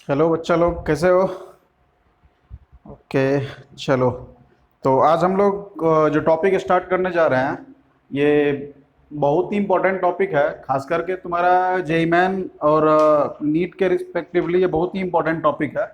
Hello बच्चा लोग, कैसे हो? ओके, चलो। तो आज हम लोग जो टॉपिक स्टार्ट करने जा रहे हैं, ये बहुत ही इम्पोर्टेंट टॉपिक है। खास करके तुम्हारा जेई मैन और नीट के रिस्पेक्टिवली ये बहुत ही इम्पोर्टेंट टॉपिक है।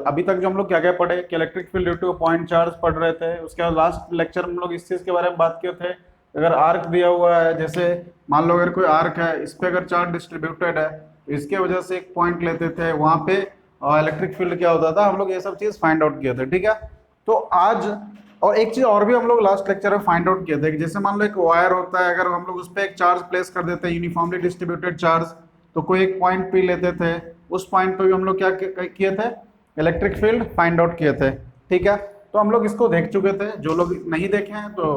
अभी तक जो हम लोग क्या क्या पढ़े कि electric field due two point charge पढ़ रहे थे। उसके बाद लास्ट लेक्चर में हम लोग इस चीज़ के बारे में बात किए थे। अगर आर्क दिया हुआ है, जैसे मान लो अगर कोई आर्क है, इस पे अगर चार्ज डिस्ट्रीब्यूटेड है तो इसके वजह से एक पॉइंट लेते थे, वहां पे इलेक्ट्रिक फील्ड क्या होता था, हम लोग ये सब चीज़ फाइंड आउट किए थे। ठीक है। तो आज और एक चीज और भी हम लोग लास्ट लेक्चर में फाइंड आउट किए थे कि जैसे मान लो एक वायर होता है, अगर हम लोग उस पर एक चार्ज प्लेस कर देते हैं, यूनिफॉर्मली डिस्ट्रीब्यूटेड चार्ज, तो कोई एक पॉइंट पी लेते थे। उस पॉइंट पे भी हम लोग क्या किए थे, इलेक्ट्रिक फील्ड फाइंड आउट किए थे। ठीक है। तो हम लोग इसको देख चुके थे। जो लोग नहीं देखे हैं तो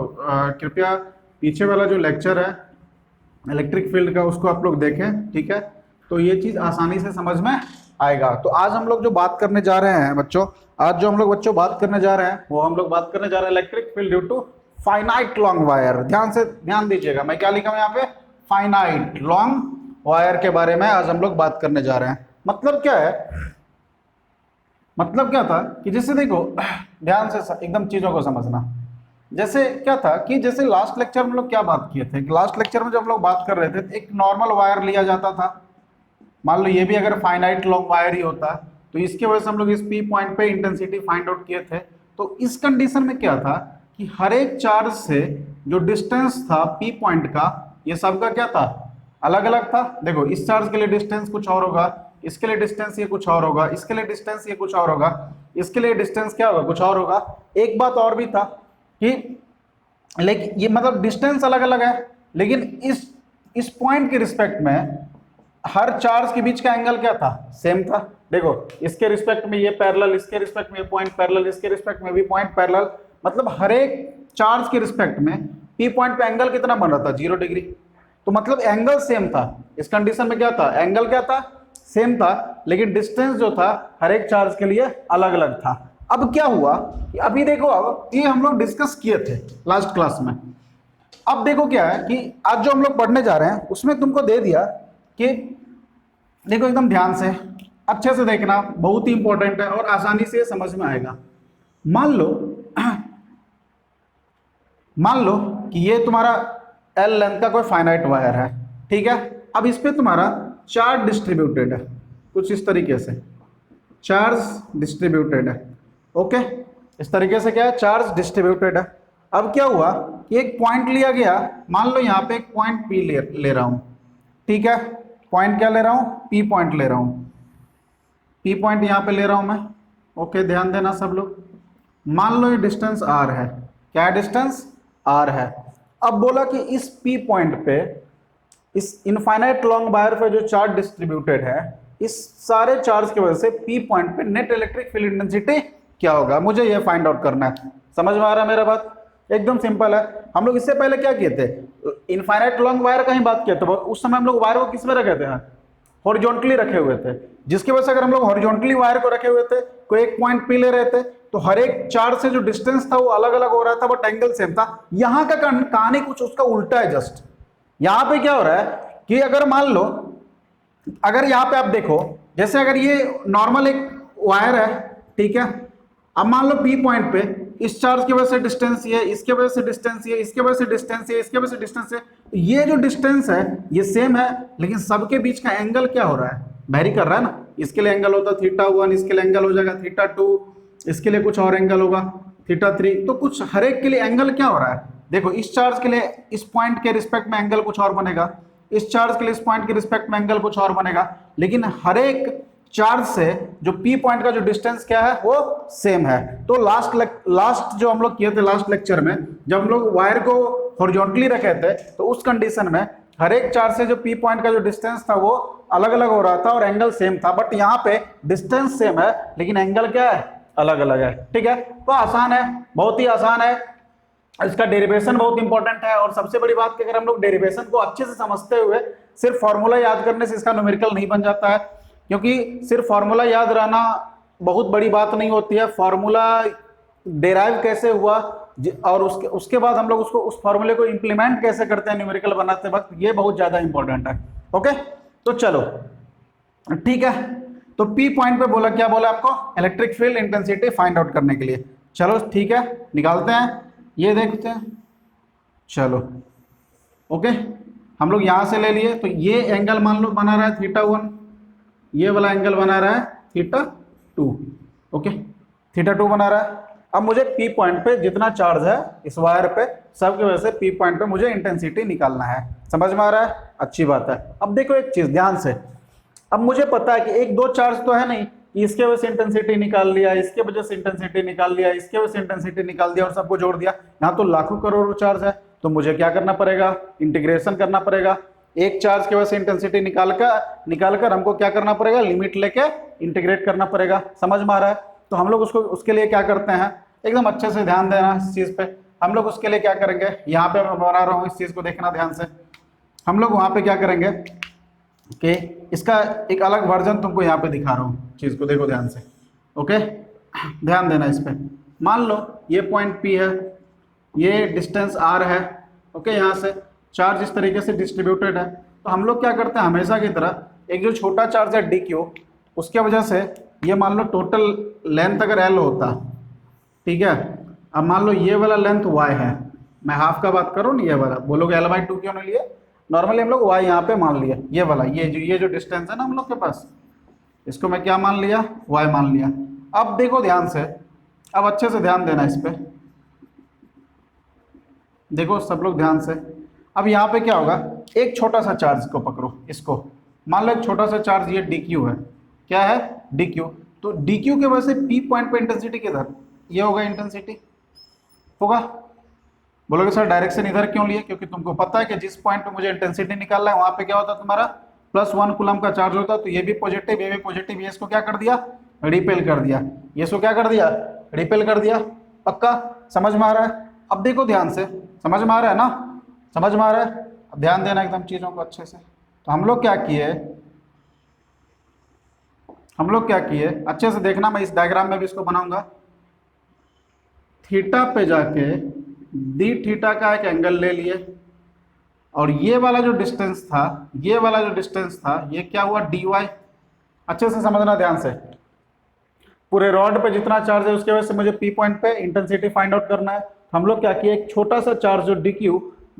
कृपया पीछे वाला जो लेक्चर है इलेक्ट्रिक फील्ड का, उसको आप लोग देखें। ठीक है। तो ये चीज आसानी से समझ में आएगा। तो आज हम लोग जो बात करने जा रहे हैं बच्चों, आज जो हम लोग बच्चों बात करने जा रहे हैं, वो हम लोग बात करने जा रहे हैं electric field due to finite long wire. ध्यान से ध्यान दीजिएगा, मैं क्या लिखा हूं यहाँ पे, फाइनाइट लॉन्ग वायर के बारे में आज हम लोग बात करने जा रहे हैं। मतलब क्या है, मतलब क्या था कि जैसे देखो, ध्यान से एकदम चीजों को समझना। जैसे क्या था कि जैसे लास्ट लेक्चर में हम लोग क्या बात किए थे, लास्ट लेक्चर में जब हम लोग बात कर रहे थे, एक नॉर्मल वायर लिया जाता था। मान लो ये भी अगर फाइनाइट लॉन्ग वायर ही होता, तो इसके वजह से हम लोग इस पी पॉइंट पे इंटेंसिटी फाइंड आउट किए थे। तो इस कंडीशन में क्या था कि हर एक चार्ज से जो डिस्टेंस था पी पॉइंट का, ये सबका क्या था, अलग अलग था। देखो, इस चार्ज के लिए डिस्टेंस कुछ और होगा, इसके लिए डिस्टेंस ये कुछ और होगा, इसके लिए डिस्टेंस ये कुछ और होगा, इसके लिए डिस्टेंस क्या होगा, कुछ और होगा। एक बात और भी था कि लेकिन ये मतलब डिस्टेंस अलग अलग है, लेकिन इस पॉइंट के रिस्पेक्ट में हर चार्ज के बीच का एंगल क्या था, सेम था। देखो, इसके रिस्पेक्ट में ये पैरेलल, इसके रिस्पेक्ट में ये पॉइंट पैरेलल, इसके रिस्पेक्ट में भी पॉइंट पैरेलल। मतलब हर एक चार्ज के रिस्पेक्ट में पी पॉइंट पे एंगल कितना बन रहा था, 0 डिग्री। तो मतलब एंगल सेम था। इस कंडीशन में क्या था, एंगल क्या था, सेम था, लेकिन डिस्टेंस जो था हर एक चार्ज के लिए अलग अलग था। अब क्या हुआ कि अभी देखो, अब ये हम लोग डिस्कस किए थे लास्ट क्लास में। अब देखो क्या है कि आज जो हम लोग पढ़ने जा रहे हैं उसमें तुमको दे दिया कि देखो, एकदम ध्यान से अच्छे से देखना, बहुत ही इंपॉर्टेंट है और आसानी से समझ में आएगा। मान लो मान लो कि ये तुम्हारा एल लेंथ का कोई फाइनाइट वायर है। ठीक है। अब इस पे तुम्हारा चार्ज डिस्ट्रीब्यूटेड है कुछ इस तरीके से, चार्ज डिस्ट्रीब्यूटेड है। ओके, इस तरीके से क्या है, चार्ज डिस्ट्रीब्यूटेड है। अब क्या हुआ कि एक पॉइंट लिया गया, मान लो यहाँ पे एक पॉइंट पी ले रहा हूं। ठीक है। पॉइंट क्या ले रहा हूं, पी पॉइंट ले रहा हूं, पी पॉइंट यहां पे ले रहा हूं मैं। ओके, ध्यान देना सब लोग। मान लो ये डिस्टेंस आर है, क्या डिस्टेंस आर है। अब बोला कि इस पी पॉइंट पे, इस इनफाइनाइट लॉन्ग वायर पे जो चार्ज डिस्ट्रीब्यूटेड है, इस सारे चार्ज की वजह से पी पॉइंट पे नेट इलेक्ट्रिक फील्ड इंटेंसिटी क्या होगा, मुझे ये फाइंड आउट करना है। समझ में आ रहा है मेरा बात, एकदम सिंपल है। हम लोग इससे पहले क्या किए थे, इनफाइनाइट लॉन्ग वायर का ही बात किया था। उस समय हम लोग वायर को किस में रखे थे, हॉरिजॉन्टली रखे हुए थे, जिसकी वजह से अगर हम लोग हॉरिजॉन्टली वायर को रखे हुए थे, कोई एक पॉइंट पी ले रहे थे, तो हर एक चार्ज से जो डिस्टेंस था वो अलग अलग हो रहा था, बट एंगल सेम था। यहां का कहानी कुछ उसका उल्टा है जस्ट। यहां पे क्या हो रहा है कि अगर मान लो, अगर यहां पे आप देखो, जैसे अगर ये नॉर्मल एक वायर है, ठीक है। अब मान लो पी पॉइंट पे इस चार्ज की वजह से डिस्टेंस ये, इसके वजह से डिस्टेंस ये, इसके वजह से डिस्टेंस ये, इसके वजह से डिस्टेंस ये, ये जो डिस्टेंस है ये सेम है, लेकिन सबके बीच का एंगल क्या हो रहा है, वेरी कर रहा है ना। इसके लिए एंगल होता θ1, इसके लिए एंगल हो जाएगा θ2, इसके लिए कुछ और एंगल होगा θ3। तो कुछ हर एक के लिए एंगल क्या हो रहा है, देखो, इस चार्ज के लिए इस पॉइंट के रिस्पेक्ट में एंगल कुछ और बनेगा, इस चार्ज के लिए इस पॉइंट के रिस्पेक्ट में एंगल कुछ और बनेगा, लेकिन हर एक चार्ज से जो पी पॉइंट का जो डिस्टेंस क्या है वो सेम है। तो लास्ट जो हम लोग किए थे लास्ट लेक्चर में, जब हम लोग वायर को हॉरिजॉन्टली रखे थे, तो उस कंडीशन में हर एक चार्ज से जो पी पॉइंट का जो डिस्टेंस था वो अलग अलग हो रहा था और एंगल सेम था। बट यहाँ पे डिस्टेंस सेम है लेकिन एंगल क्या है, अलग अलग है। ठीक है। तो आसान है, बहुत ही आसान है। इसका डेरिवेशन बहुत इंपॉर्टेंट है। और सबसे बड़ी बात कि अगर हम लोग डेरिवेशन को अच्छे से समझते हुए सिर्फ फॉर्मूला याद करने से इसका न्यूमेरिकल नहीं बन जाता है, क्योंकि सिर्फ फॉर्मूला याद रहना बहुत बड़ी बात नहीं होती है। फॉर्मूला डेराइव कैसे हुआ और उसके बाद हम लोग उसको उस फॉर्मूले को इंप्लीमेंट कैसे करते हैं न्यूमेरिकल बनाते वक्त, ये बहुत ज्यादा इंपॉर्टेंट है। ओके, तो चलो ठीक है। तो पी पॉइंट पे बोला, क्या बोला आपको, electric field intensity find out करने के लिए। चलो ठीक है, निकालते हैं, ये देखते हैं। चलो ओके, हम लोग यहां से ले लिए, तो ये एंगल मान लो बना रहा है θ1, ये वाला एंगल बना रहा है θ2। ओके, θ2 बना रहा है। अब मुझे पी पॉइंट पे जितना चार्ज है इस वायर पे, सबकी वजह से पी पॉइंट पे मुझे इंटेंसिटी निकालना है। समझ में आ रहा है? अच्छी बात है। अब देखो एक चीज ध्यान से, अब मुझे पता है कि एक दो चार्ज तो है नहीं कि इसके वजह से इंटेंसिटी निकाल लिया, इसके वजह से इंटेंसिटी निकाल लिया, इसके वजह से इंटेंसिटी निकाल दिया और सबको जोड़ दिया। यहाँ तो लाखों करोड़ों चार्ज है, तो मुझे क्या करना पड़ेगा, इंटीग्रेशन करना पड़ेगा। एक चार्ज की वजह से इंटेंसिटी निकालकर हमको क्या करना पड़ेगा, लिमिट लेके इंटीग्रेट करना पड़ेगा। समझ में आ रहा है? तो हम लोग उसके लिए क्या करते हैं, एकदम अच्छे से ध्यान देना इस चीज पे। हम लोग उसके लिए क्या करेंगे, यहाँ पे मैं बना रहा हूँ, इस चीज को देखना ध्यान से। हम लोग वहां पे क्या करेंगे कि इसका एक अलग वर्जन तुमको यहाँ पे दिखा रहा हूँ, चीज को देखो ध्यान से। ओके, ध्यान देना इस पे। मान लो ये पॉइंट P है, ये डिस्टेंस R है। ओके, यहाँ से चार्ज इस तरीके से डिस्ट्रीब्यूटेड है। तो हम लोग क्या करते हैं, हमेशा की तरह एक जो छोटा चार्ज है DQ, उसके वजह से ये मान लो टोटल लेंथ अगर L होता, ठीक है, अब मान लो ये वाला लेंथ Y है, मैं हाफ का बात करूँ ना, ये वाला बोलोगे L/2 क्यों नहीं लिए, नॉर्मली हम लोग Y यहाँ पे मान लिया, ये वाला ये जो डिस्टेंस है ना हम लोग के पास, इसको मैं क्या मान लिया, Y मान लिया। अब देखो ध्यान से, अब अच्छे से ध्यान देना इस पे, देखो सब लोग ध्यान से। अब यहाँ पे क्या होगा, एक छोटा सा चार्ज को पकड़ो, इसको मान लो एक छोटा सा चार्ज ये DQ है, क्या है, DQ। तो DQ के वजह से P पॉइंट पे इंटेंसिटी किधर, ये होगा इंटेंसिटी, होगा। बोलोगे सर डायरेक्शन इधर क्यों लिए, क्योंकि तुमको पता है कि जिस पॉइंट पे मुझे इंटेंसिटी निकालना है वहां पे क्या होता है, तुम्हारा +1 कूलम का चार्ज होता है। तो ये भी पॉजिटिव, ये भी पॉजिटिव, ये इसको क्या कर दिया, रिपेल कर दिया, ये इसको क्या कर दिया, रिपेल कर दिया। पक्का समझ में आ रहा है? अब देखो ध्यान से, समझ में आ रहा है ना, समझ में आ रहा है? अब ध्यान देना एकदम चीजों को अच्छे से। तो हम लोग क्या किए, हम लोग क्या किए, अच्छे से देखना, मैं इस डायग्राम में भी इसको बनाऊंगा। थीटा पे जाके डी थीटा का एक एंगल ले लिए, और ये वाला जो डिस्टेंस था, ये वाला जो डिस्टेंस था, ये क्या हुआ, dy। अच्छे से समझना ध्यान से, पूरे रॉड पे जितना चार्ज है उसके वजह से मुझे पी पॉइंट पे इंटेंसिटी फाइंड आउट करना है। हम लोग क्या किए, एक छोटा सा चार्ज जो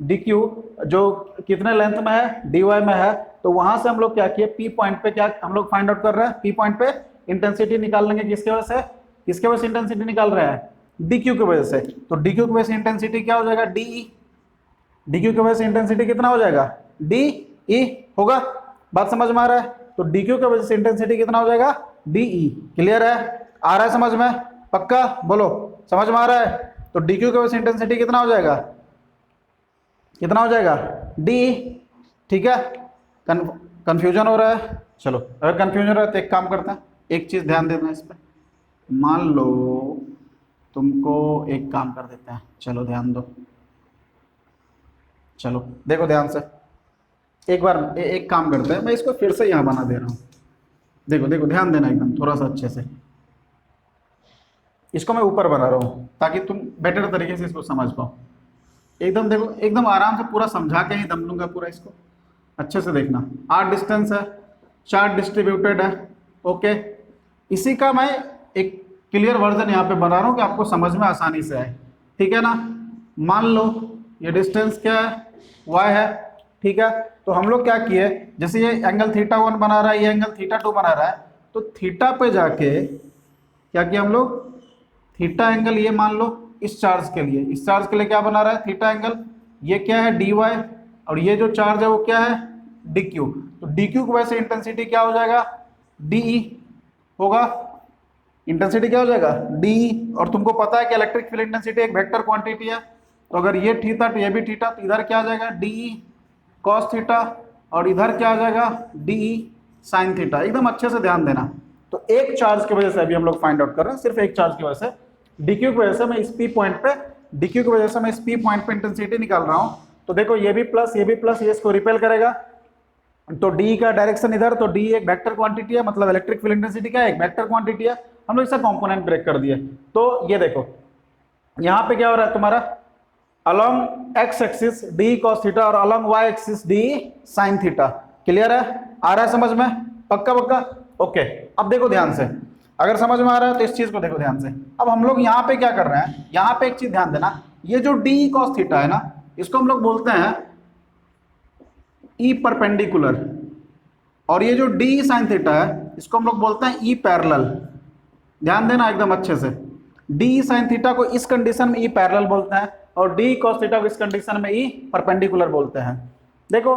DQ जो कितने लेंथ में है, dy में है, तो वहां से हम लोग क्या किए, पी पॉइंट पे क्या हम लोग फाइंड आउट कर रहे हैं, पी पॉइंट पे इंटेंसिटी निकाल लेंगे। किसके वजह से, किसके वजह से इंटेंसिटी निकाल रहे हैं, DQ की वजह से। तो DQ की वजह से इंटेंसिटी क्या हो जाएगा, DE। DQ की वजह से इंटेंसिटी कितना हो जाएगा, DE होगा। बात समझ में आ रहा है? तो DQ की वजह से इंटेंसिटी कितना हो जाएगा, DE। क्लियर है? आ रहा है समझ में? पक्का बोलो, समझ में आ रहा है? तो DQ की वजह से इंटेंसिटी कितना हो जाएगा, कितना हो जाएगा, DE। ठीक है, कंफ्यूजन हो रहा है? चलो अगर कंफ्यूजन हो रहा है तो एक काम करते हैं, एक चीज ध्यान देना इस पर। मान लो तुमको एक काम कर देते हैं, चलो ध्यान दो, चलो देखो ध्यान से, एक बार एक काम करते हैं, मैं इसको फिर से यहाँ बना दे रहा हूँ। देखो देखो ध्यान देना एकदम थोड़ा सा अच्छे से, इसको मैं ऊपर बना रहा हूँ ताकि तुम बेटर तरीके से इसको समझ पाओ। एकदम देखो, एकदम आराम से पूरा समझा के ही दम लूंगा पूरा, इसको अच्छे से देखना। R डिस्टेंस है, चार्ज डिस्ट्रीब्यूटेड है। ओके, इसी का मैं एक क्लियर वर्जन यहाँ पे बना रहा हूँ कि आपको समझ में आसानी से आए। ठीक है ना? मान लो ये डिस्टेंस क्या है, y है। ठीक है, तो हम लोग क्या किए, जैसे ये एंगल θ1 बना रहा है, ये एंगल θ2 बना रहा है, तो थीटा पे जाके क्या किया हम लोग, थीटा एंगल ये मान लो इस चार्ज के लिए, इस चार्ज के लिए क्या बना रहा है, थीटा एंगल, ये क्या है dy, और ये जो चार्ज है वो क्या है, dq। तो dq की वजह से इंटेंसिटी क्या हो जाएगा, de होगा। इंटेंसिटी क्या हो जाएगा, de। और तुमको पता है कि इलेक्ट्रिक फील्ड इंटेंसिटी एक वेक्टर क्वांटिटी है, तो अगर ये थीटा तो ये भी थीटा, तो इधर क्या आ जाएगा, de cos थीटा, और इधर क्या आ जाएगा, de sin थीटा। एकदम अच्छे से ध्यान देना। तो एक चार्ज की वजह से अभी हम लोग फाइंड आउट कर रहे हैं, सिर्फ एक चार्ज की वजह से, dq की वजह से मैं इस p पॉइंट पे, dq की वजह से मैं इस p पॉइंट पे इंटेंसिटी निकाल रहा हूं। तो देखो ये भी प्लस, ये भी प्लस, ये इसको रिपेल करेगा, तो d का डायरेक्शन इधर, तो d एक वेक्टर क्वांटिटी है, मतलब इलेक्ट्रिक फील्ड इंटेंसिटी क्या है, एक वेक्टर क्वांटिटी है। हम लोग इसका कंपोनेंट ब्रेक कर दिए। तो ये देखो यहाँ पे क्या हो रहा है तुम्हारा, along x axis d cos theta और along y axis d sin theta. Clear है? आ रहा है समझ में? पक्का पक्का। ओके, अब देखो ध्यान से, अगर समझ में आ रहा है तो इस चीज को देखो ध्यान से। अब हम लोग यहाँ पे क्या कर रहे हैं, यहाँ पे एक चीज ध्यान देना, ये जो डी कॉस थीटा है ना, इसको हम लोग बोलते हैं ई परपेंडिकुलर, और ये जो डी साइन थीटा है इसको हम लोग बोलते हैं ई पैरेलल। ध्यान देना एकदम अच्छे से, डी साइन थीटा को इस कंडीशन में ई पैरेलल बोलते हैं और डी कॉस थीटा को इस कंडीशन में ई परपेंडिकुलर बोलते हैं। देखो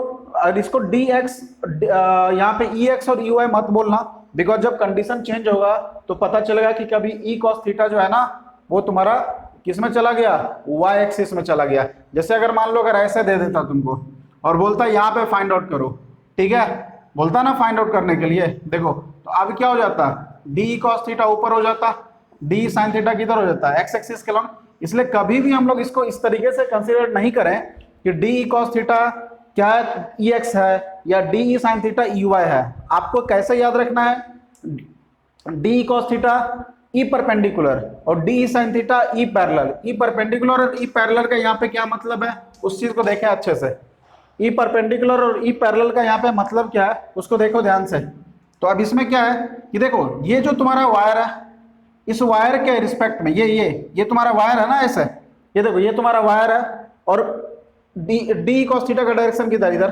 इसको डी एक्स, यहाँ पे ई एक्स और यू आई मत बोलना, बिकॉज जब कंडीशन चेंज होगा तो पता चलेगा कि कभी ई कॉस थीटा जो है ना वो तुम्हारा किस में चला गया, वाई एक्सिस में चला गया। जैसे अगर मान लो अगर ऐसे दे देता तुमको और बोलता यहाँ पे फाइंड आउट करो, ठीक है, बोलता ना फाइंड आउट करने के लिए, देखो तो अब क्या हो जाता, डी कॉस थीटा ऊपर हो जाता, डी साइन थीटा किधर हो जाता है, एक्स एक्सिस के लॉन्ग। इसलिए कभी भी हम लोग इसको इस तरीके से कंसीडर नहीं करें कि डी कॉस थीटा क्या ई एक्स है या D sine theta E Y है। आपको कैसे याद रखना है, D cos theta E perpendicular और D sine theta E parallel. E perpendicular और ई पैरेलल का यहाँ पे क्या मतलब है उस चीज को देखें अच्छे से। ई परपेंडिकुलर और ई पैरेलल का यहाँ पे मतलब क्या है उसको देखो ध्यान से। तो अब इसमें क्या है कि देखो ये जो तुम्हारा वायर है, इस वायर के रिस्पेक्ट में ये तुम्हारा वायर है ना, ऐसे ये देखो ये तुम्हारा वायर है और डी कॉस थीटा का डायरेक्शन किधर, इधर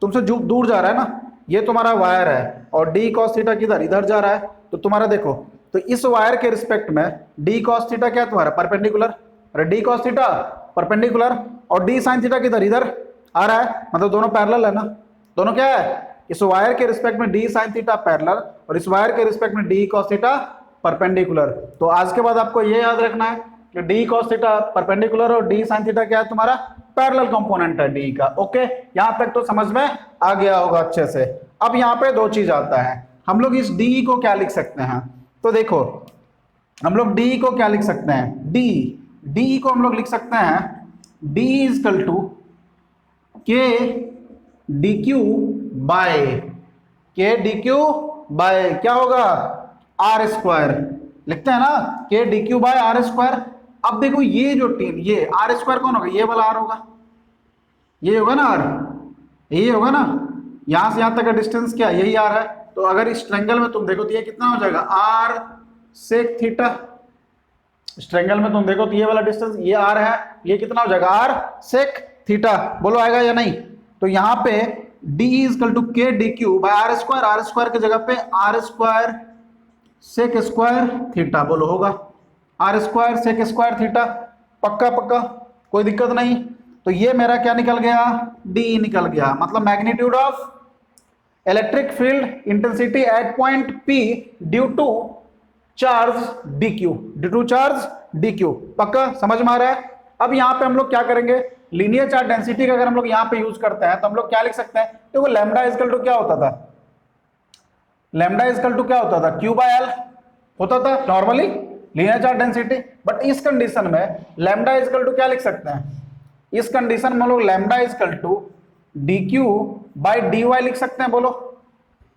तुमसे दूर जा रहा है ना, ये तुम्हारा वायर है और डी कॉस थीटा किधर, इधर जा रहा है। तो तुम्हारा देखो तो इस वायर के रिस्पेक्ट में डी कॉस थीटा क्या तुम्हारा परपेंडिकुलर, अरे डी कॉस थीटा परपेंडिकुलर और डी साइन थीटा किधर, इधर आ रहा है, मतलब दोनों पैरेलल है ना, दोनों क्या है, इस वायर के रिस्पेक्ट में डी साइन थीटा पैरेलल और इस वायर के रिस्पेक्ट में डी कॉस थीटा परपेंडिकुलर। तो आज के बाद आपको ये याद रखना है कि डी कॉस थीटा परपेंडिकुलर और डी साइन थीटा क्या है तुम्हारा पैरेलल कंपोनेंट है डी का। ओके, यहां तक तो समझ में आ गया होगा अच्छे से। अब यहाँ पे दो चीज आता है, हम लोग इस डी को क्या लिख सकते हैं, तो देखो हम लोग डी को क्या लिख सकते हैं, डी को हम लोग लिख सकते हैं d is equal to k d q by क्या होगा आर स्क्वायर, लिखते हैं ना k d q by are square. अब देखो ये जो टीम, ये आर स्क्वायर कौन होगा, ये वाला आर होगा, ये होगा ना आर, यही होगा ना, यहां से यहां तक का डिस्टेंस क्या, यही आर है। तो अगर इस ट्रायंगल में तुम देखो तो ये कितना हो जाएगा आर सेक थीटा, इस ट्रायंगल में तुम देखो तो ये वाला डिस्टेंस ये आर है, ये कितना हो जाएगा आर सेक थीटा, बोलो आएगा या नहीं। तो यहाँ पे d is equal to k d q by are square की जगह पे r square sec square theta, बोलो होगा r square sec square theta, पक्का पक्का कोई दिक्कत नहीं। तो ये मेरा क्या निकल गया, डी निकल गया, मतलब magnitude of electric field intensity at point P due to charge d q, पक्का समझ में आ रहा है। अब यहाँ पे हम लोग क्या करेंगे, लीनियर चार्ज डेंसिटी का अगर हम लोग यहाँ पे यूज करते हैं तो हम लोग क्या लिख सकते हैं, देखो लैम्डा इक्वल टू क्या होता था, लैम्डा इक्वल टू क्या होता था, क्यू बाय एल होता था normally linear charge density. But इस कंडीशन में लैम्डा इक्वल टू क्या लिख सकते हैं, इस कंडीशन में हम लोग lambda equal to D Q by D y लिख सकते हैं। बोलो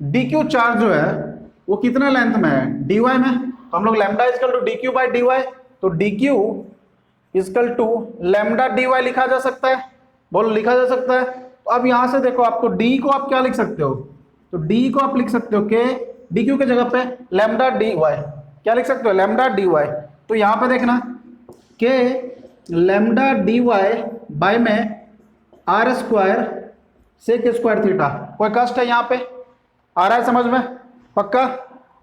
डी क्यू चार्ज जो है वो कितना लेंथ में है, डी वाई में, तो हम लोग lambda equal to D Q by D Y, तो D Q equal to lambda D Y लिखा जा सकता है, बोलो लिखा जा सकता है। तो अब यहां से देखो आपको डी को आप क्या लिख सकते हो, तो डी को आप लिख सकते हो के डी क्यू के जगह पे लैम्डा डी वाई, क्या लिख सकते हो लैम्डा डी वाई। तो यहां पे देखना k lambda D y by में r square sec square theta, कोई कष्ट है यहाँ पे, आ रहा है समझ में, पक्का।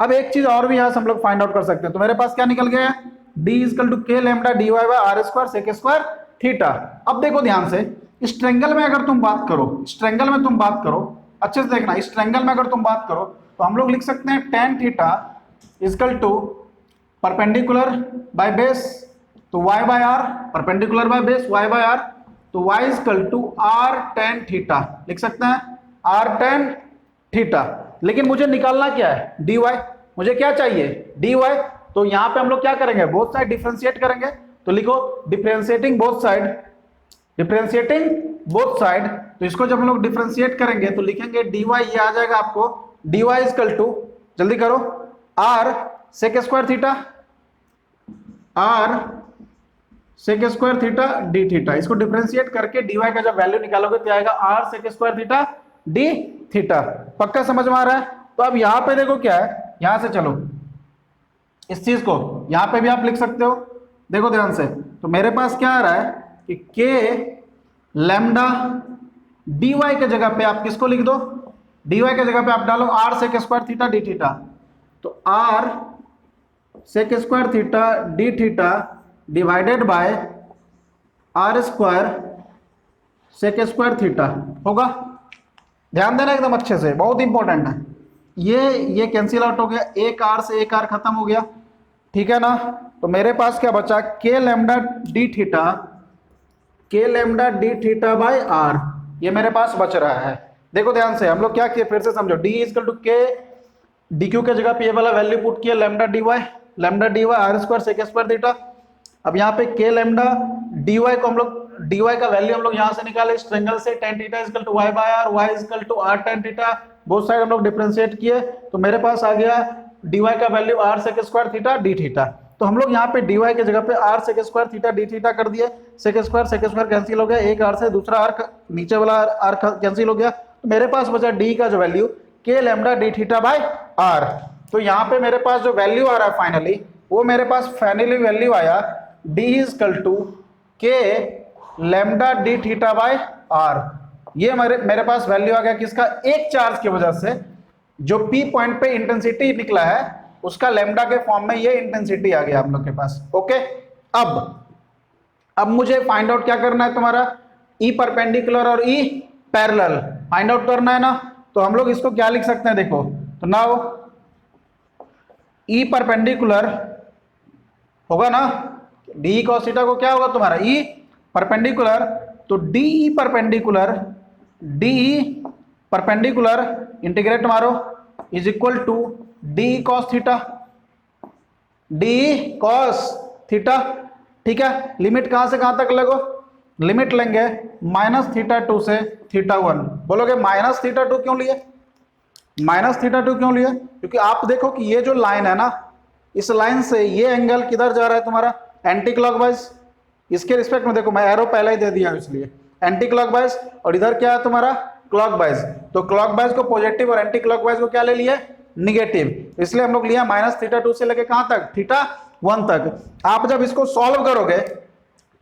अब एक चीज और भी यहाँ से हम लोग फाइंड आउट कर सकते हैं, तो मेरे पास क्या निकल गया है, डी इक्वल टू के lambda D y by are square sec square theta. अब देखो ध्यान से, इस ट्रायंगल में अगर तुम बात करो, इस ट्रायंगल में तुम बात करो अच्छे से देखना, इस ट्रायंगल में अगर तुम बात करो तो हम लोग लिख सकते हैं tan theta equal to perpendicular by base तो y by r, perpendicular by base y by r, तो y equal to r tan theta लिख सकते हैं, आर टेन थीटा। लेकिन मुझे निकालना क्या है, dy, मुझे क्या चाहिए dy। तो यहां पे हम लोग क्या करेंगे, बोथ साइड डिफरेंशिएट करेंगे, तो लिखो differentiating both side, differentiating both side. तो इसको जब हम लोग डिफरेंशिएट करेंगे तो लिखेंगे dy, ये आ जाएगा आपको dy इक्वल टू, जल्दी करो, r sec square theta, r sec square theta D theta. इसको डिफरेंशिएट करके dy का जब वैल्यू निकालोगे तो आएगा r sec square theta D theta, पक्का समझ में आ रहा है। तो अब यहाँ पे देखो क्या है, यहां से चलो इस चीज को यहां पे भी आप लिख सकते हो, देखो ध्यान से। तो मेरे पास क्या आ रहा है कि के लैम्डा डी वाई के जगह पे आप किसको लिख दो, डी वाई के जगह पे आप डालो R sec square theta D theta. तो R sec square theta D theta divided by are square sec square theta होगा। ध्यान देना एकदम अच्छे से, बहुत इंपॉर्टेंट है। ये कैंसिल आउट हो गया, एक आर से एक आर खत्म हो गया, ठीक है ना। तो मेरे पास क्या बचा, k lambda d theta, k lambda d theta by are, ये मेरे पास बच रहा है। देखो ध्यान से, हम लोग क्या किए फिर से समझो, d is equal to k d q के जगह पे ये वाला वैल्यू पुट किया, lambda D y r square sec square theta. अब यहाँ पे के लैम्डा डी वाई को हम लोग, डी वाई का वैल्यू हम लोग यहाँ से निकाले इस ट्रायंगल से, tan theta is equal to y by r, y is equal to r tan theta, both side हम लोग डिफरेंशिएट किए। तो मेरे पास आ गया डी वाई का value r sec square theta D theta. तो हम लोग यहाँ पे डी वाई के जगह पे r sec square theta D theta कर दिए, सेक स्क्वायर कैंसिल हो गया, एक आर से दूसरा आर नीचे वाला आर कैंसिल हो गया। तो मेरे पास बचा डी का जो value k lambda d theta by r. तो यहाँ पे मेरे पास जो वैल्यू आ रहा है फाइनली, वो मेरे पास फाइनली वैल्यू आया डी इजकल टू के lambda d theta by are. ये मेरे पास वैल्यू आ गया किसका, एक चार्ज की वजह से जो पी पॉइंट पे इंटेंसिटी निकला है उसका लैम्डा के फॉर्म में ये इंटेंसिटी आ गया हम लोग के पास। ओके, अब मुझे फाइंड आउट क्या करना है तुम्हारा, ई परपेंडिकुलर और ई पैरेलल फाइंड आउट करना है ना। तो हम लोग इसको क्या लिख सकते हैं, देखो तो नाउ ई परपेंडिकुलर होगा ना, डी कॉस थीटा को क्या होगा तुम्हारा ई परपेंडिकुलर, तो डी परपेंडिकुलर इंटीग्रेट मारो is equal to d cos theta, ठीक है। लिमिट कहां से कहां तक लगो, लिमिट लेंगे -θ2 से θ1। बोलोगे -θ2 क्यों लिए, -θ2 क्यों लिए, क्योंकि आप देखो कि ये जो लाइन है ना, इस लाइन से ये एंगल किधर जा रहा है तुम्हारा, एंटी क्लॉकवाइज। इसके रिस्पेक्ट में देखो मैं एरो पहले ही दे दिया इसलिए एंटी क्लॉकवाइज, और इधर क्या है तुम्हारा क्लॉकवाइज। तो क्लॉकवाइज को पॉजिटिव और एंटी क्लॉकवाइज को क्या ले लिया, निगेटिव। इसलिए हम लोग लिया -θ2 से लेके कहां तक, θ1 तक। आप जब इसको सॉल्व करोगे,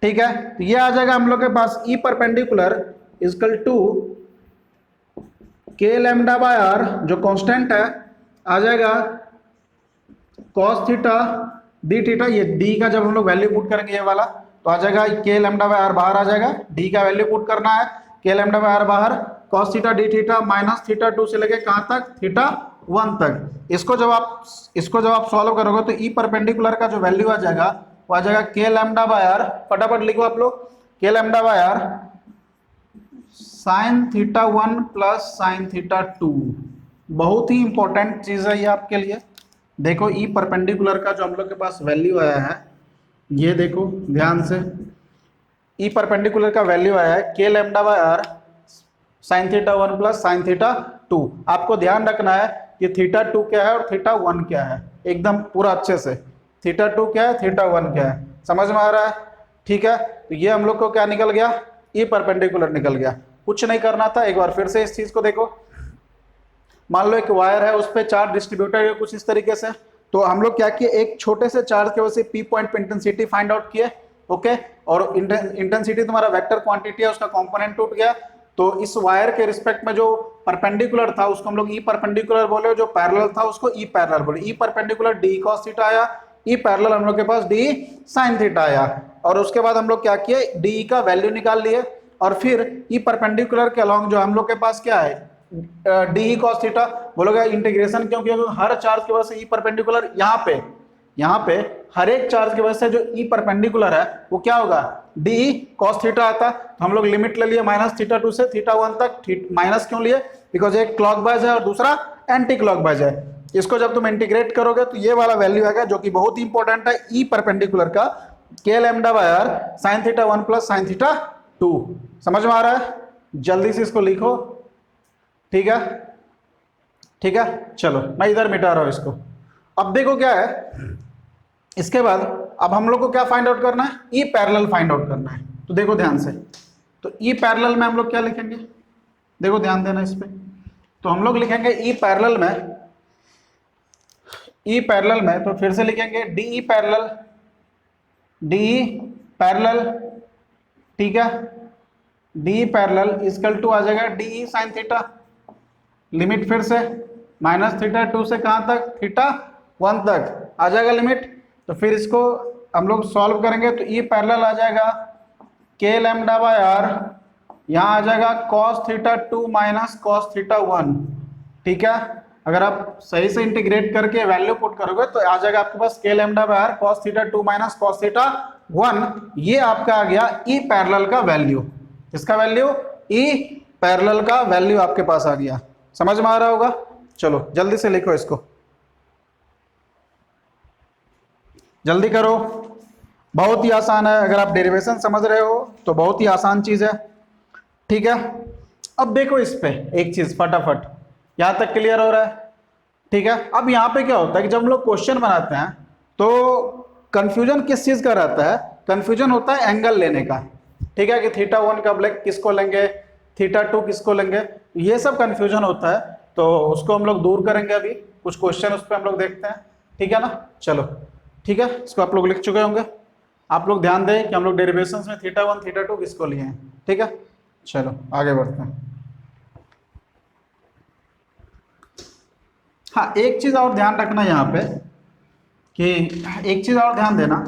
ठीक है, तो ये आ जाएगा हम लोग के पास ई परपेंडिकुलर इजकल टू के लैम्डा बाय आर, जो कांस्टेंट है, आ जाएगा cos थीटा डी थीटा। ये डी का जब हम लोग वैल्यू पुट करेंगे ये वाला, तो आ जाएगा के लैम्डा बाय आर, बाहर आ जाएगा, डी का वैल्यू पुट करना है, के लैम्डा बाय आर बाहर, cos थीटा डी थीटा -θ2 से लेके कहां तक, θ1 तक। इसको जब आप सॉल्व करोगे तो ई परपेंडिकुलर का जो वैल्यू आ जाएगा वो आ जाएगा के लैम्डा बाय आर, फटाफट लिखो आप लोग, K lambda by R sin θ1 plus sin θ2। बहुत ही इंपॉर्टेंट चीज है ये आपके लिए। देखो ई परपेंडिकुलर का जो हम लोग के पास वैल्यू आया है, ये देखो ध्यान से, ई परपेंडिकुलर का वैल्यू आया है के lambda by R sin θ1 plus sin θ2। आपको ध्यान रखना है कि θ2 क्या है और θ1 क्या है, एकदम पूरा अच्छे से, θ2 क्या है θ1 क्या है, समझ में आ रहा है, ठीक है। तो ये हम लोग को क्या निकल गया, ई परपेंडिकुलर निकल गया। कुछ नहीं करना था, एक बार फिर से इस चीज को देखो। मान लो एक वायर है, उस पर चार्ज डिस्ट्रीब्यूटेड है कुछ इस तरीके से। तो हम लोग क्या किए, एक छोटे से चार्ज की वजह से पी पॉइंट पे इंटेंसिटी फाइंड आउट किए, ओके। और इंटेंसिटी तुम्हारा वेक्टर क्वांटिटी है, उसका कंपोनेंट टूट गया। तो इस वायर के रिस्पेक्ट में जो परपेंडिकुलर था उसको हम लोग ई परपेंडिकुलर बोले, जो पैरेलल था उसको ई पैरेलल बोले। E perpendicular D cos theta आया, ई पैरेलल हम लोग के पास डी साइन थीटा आया। और उसके बाद हम लोग क्या किए, डी का वैल्यू निकाल लिए, और फिर ई परपेंडिकुलर के अलॉन्ग जो हम लोग के पास क्या है, डी कॉस थीटा बोलोगे इंटीग्रेशन, क्योंकि हर चार्ज की वजह से ई परपेंडिकुलर यहाँ पे हर एक चार्ज की वजह से जो ई परपेंडिकुलर है वो क्या होगा, डी कॉस थीटा आता। तो हम लोग लिमिट ले लिए -θ2 से θ1 तक। माइनस क्यों लिए, बिकॉज एक क्लॉकवाइज है और दूसरा एंटी क्लॉकवाइज है। इसको जब तुम इंटीग्रेट करोगे तो ये वाला वैल्यू आएगा, जो कि बहुत ही इंपॉर्टेंट है, ई परपेंडिकुलर का K lambda by R sin θ1 plus sin θ2। समझ में आ रहा है, जल्दी से इसको लिखो, ठीक है, ठीक है। चलो मैं इधर मिटा रहा हूं इसको। अब देखो क्या है, इसके बाद अब हम लोग को क्या फाइंड आउट करना है, ई पैरेलल फाइंड आउट करना है। तो देखो ध्यान से, तो ई पैरेलल में हम लोग क्या लिखेंगे, देखो ध्यान देना इस पे। तो हम लोग लिखेंगे ई पैरेलल में ई पैरेलल में, तो फिर से लिखेंगे D E parallel, D E parallel, ठीक है, डी पैरेलल इक्वल टू आ जाएगा D E sine theta, limit फिर से माइनस थीटा 2 से कहाँ तक, थीटा 1 तक आ जाएगा लिमिट। तो फिर इसको हम लोग सॉल्व करेंगे तो ई पैरेलल आ जाएगा के लैम्डा बाय आर, यहाँ आ जाएगा cos theta 2 minus cos theta 1, ठीक है। अगर आप सही से इंटीग्रेट करके वैल्यू पुट करोगे तो आ जाएगा आपके पास k lambda by r cos theta 2 minus cos theta 1, ये आपका आ गया ई पैरेलल का वैल्यू। इसका वैल्यू ई पैरेलल का वैल्यू आपके पास आ गया, समझ में आ रहा होगा। चलो जल्दी से लिखो इसको, जल्दी करो, बहुत ही आसान है। अगर आप डेरिवेशन समझ रहे हो तो बहुत ही आसान चीज है, ठीक है। अब देखो इस पे एक चीज फटाफट, यहां तक क्लियर हो रहा है, ठीक है। अब यहाँ पे क्या होता है कि जब हम लोग क्वेश्चन बनाते हैं तो कंफ्यूजन किस चीज का रहता है, कंफ्यूजन होता है एंगल लेने का, ठीक है, कि थीटा 1 का किसको लेंगे, थीटा 2 किसको लेंगे, ये सब कंफ्यूजन होता है। तो उसको हम लोग दूर करेंगे, अभी कुछ क्वेश्चन उस पर हम लोग देखते हैं, ठीक है ना। चलो ठीक है, इसको आप लोग लिख चुके होंगे। आप लोग ध्यान दें कि हम लोग डेरिवेशंस में थीटा 1 थीटा 2 किसको लिए हैं, ठीक है। चलो आगे बढ़ते हैं। हाँ, एक चीज और ध्यान रखना यहाँ पे, कि एक चीज और ध्यान देना,